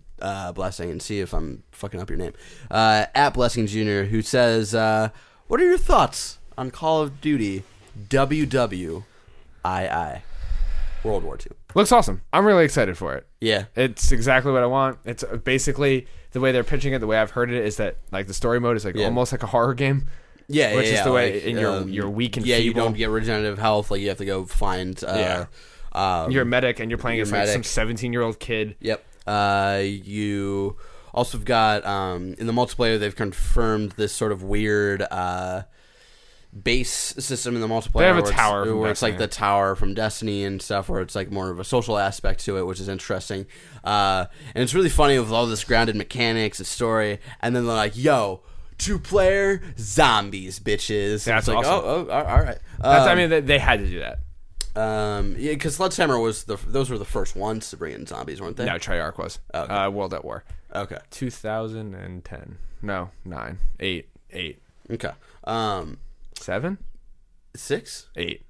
Blessing, and see if I'm fucking up your name. At Blessing Jr., who says, "What are your thoughts on Call of Duty WWII World War II?" Looks awesome. I'm really excited for it. Yeah. It's exactly what I want. It's basically the way they're pitching it. The way I've heard it is that like the story mode is like almost like a horror game. Yeah, which is the way like, in you're weak and yeah, you feeble. don't get regenerative health. Like you have to go find. You're a medic and you're playing as like medic. some 17-year-old kid. Yep. You also have got in the multiplayer they've confirmed this sort of weird base system in the multiplayer. They have a where tower It's, from where it's like Destiny. the tower from Destiny and stuff, where it's like more of a social aspect to it, which is interesting. And it's really funny with all this grounded mechanics, the story, and then they're like, "Yo, 2-player zombies, bitches." Yeah, it's that's like, awesome. all right. I mean, they had to do that. Yeah, because Sledgehammer was those were the first ones to bring in zombies, weren't they? No, Treyarch was. Okay. World at War. Okay. 2010. No, 9. 8. Okay. 7? 6. 8.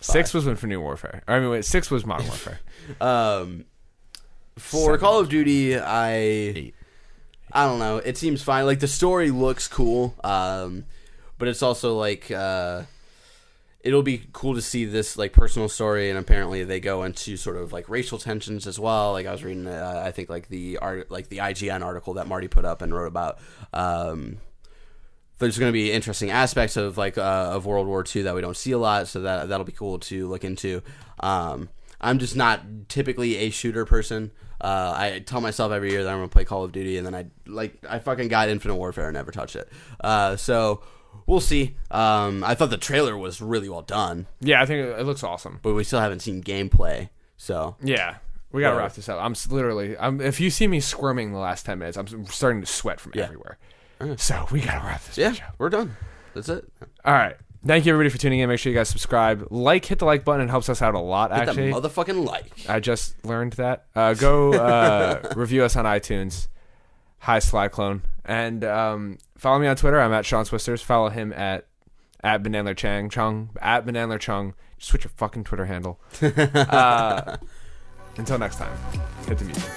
6 was when for New Warfare. I mean, wait, 6 was Modern Warfare. For 7. Call of Duty, 8. I don't know. It seems fine. Like the story looks cool, but it's also like it'll be cool to see this like personal story, and apparently they go into sort of like racial tensions as well. Like I was reading, I think like the IGN article that Marty put up and wrote about. There's going to be interesting aspects of like of World War II that we don't see a lot, so that'll be cool to look into. I'm just not typically a shooter person. I tell myself every year that I'm going to play Call of Duty, and then I fucking got Infinite Warfare and never touched it. So we'll see. I thought the trailer was really well done. Yeah, I think it looks awesome. But we still haven't seen gameplay. So Yeah. We got to Well- wrap this up. If you see me squirming the last 10 minutes, I'm starting to sweat from everywhere. So we got to wrap this yeah, bitch up. we're done. That's it. All right. Thank you, everybody, for tuning in. Make sure you guys subscribe. Hit the like button. It helps us out a lot, Hit actually. the motherfucking like. I just learned that. Go review us on iTunes. Hi, Slyclone. And follow me on Twitter. I'm at Sean Swisters. Follow him at Banandler Chung. At Banandler Chung. Just switch your fucking Twitter handle. Until next time, hit the music.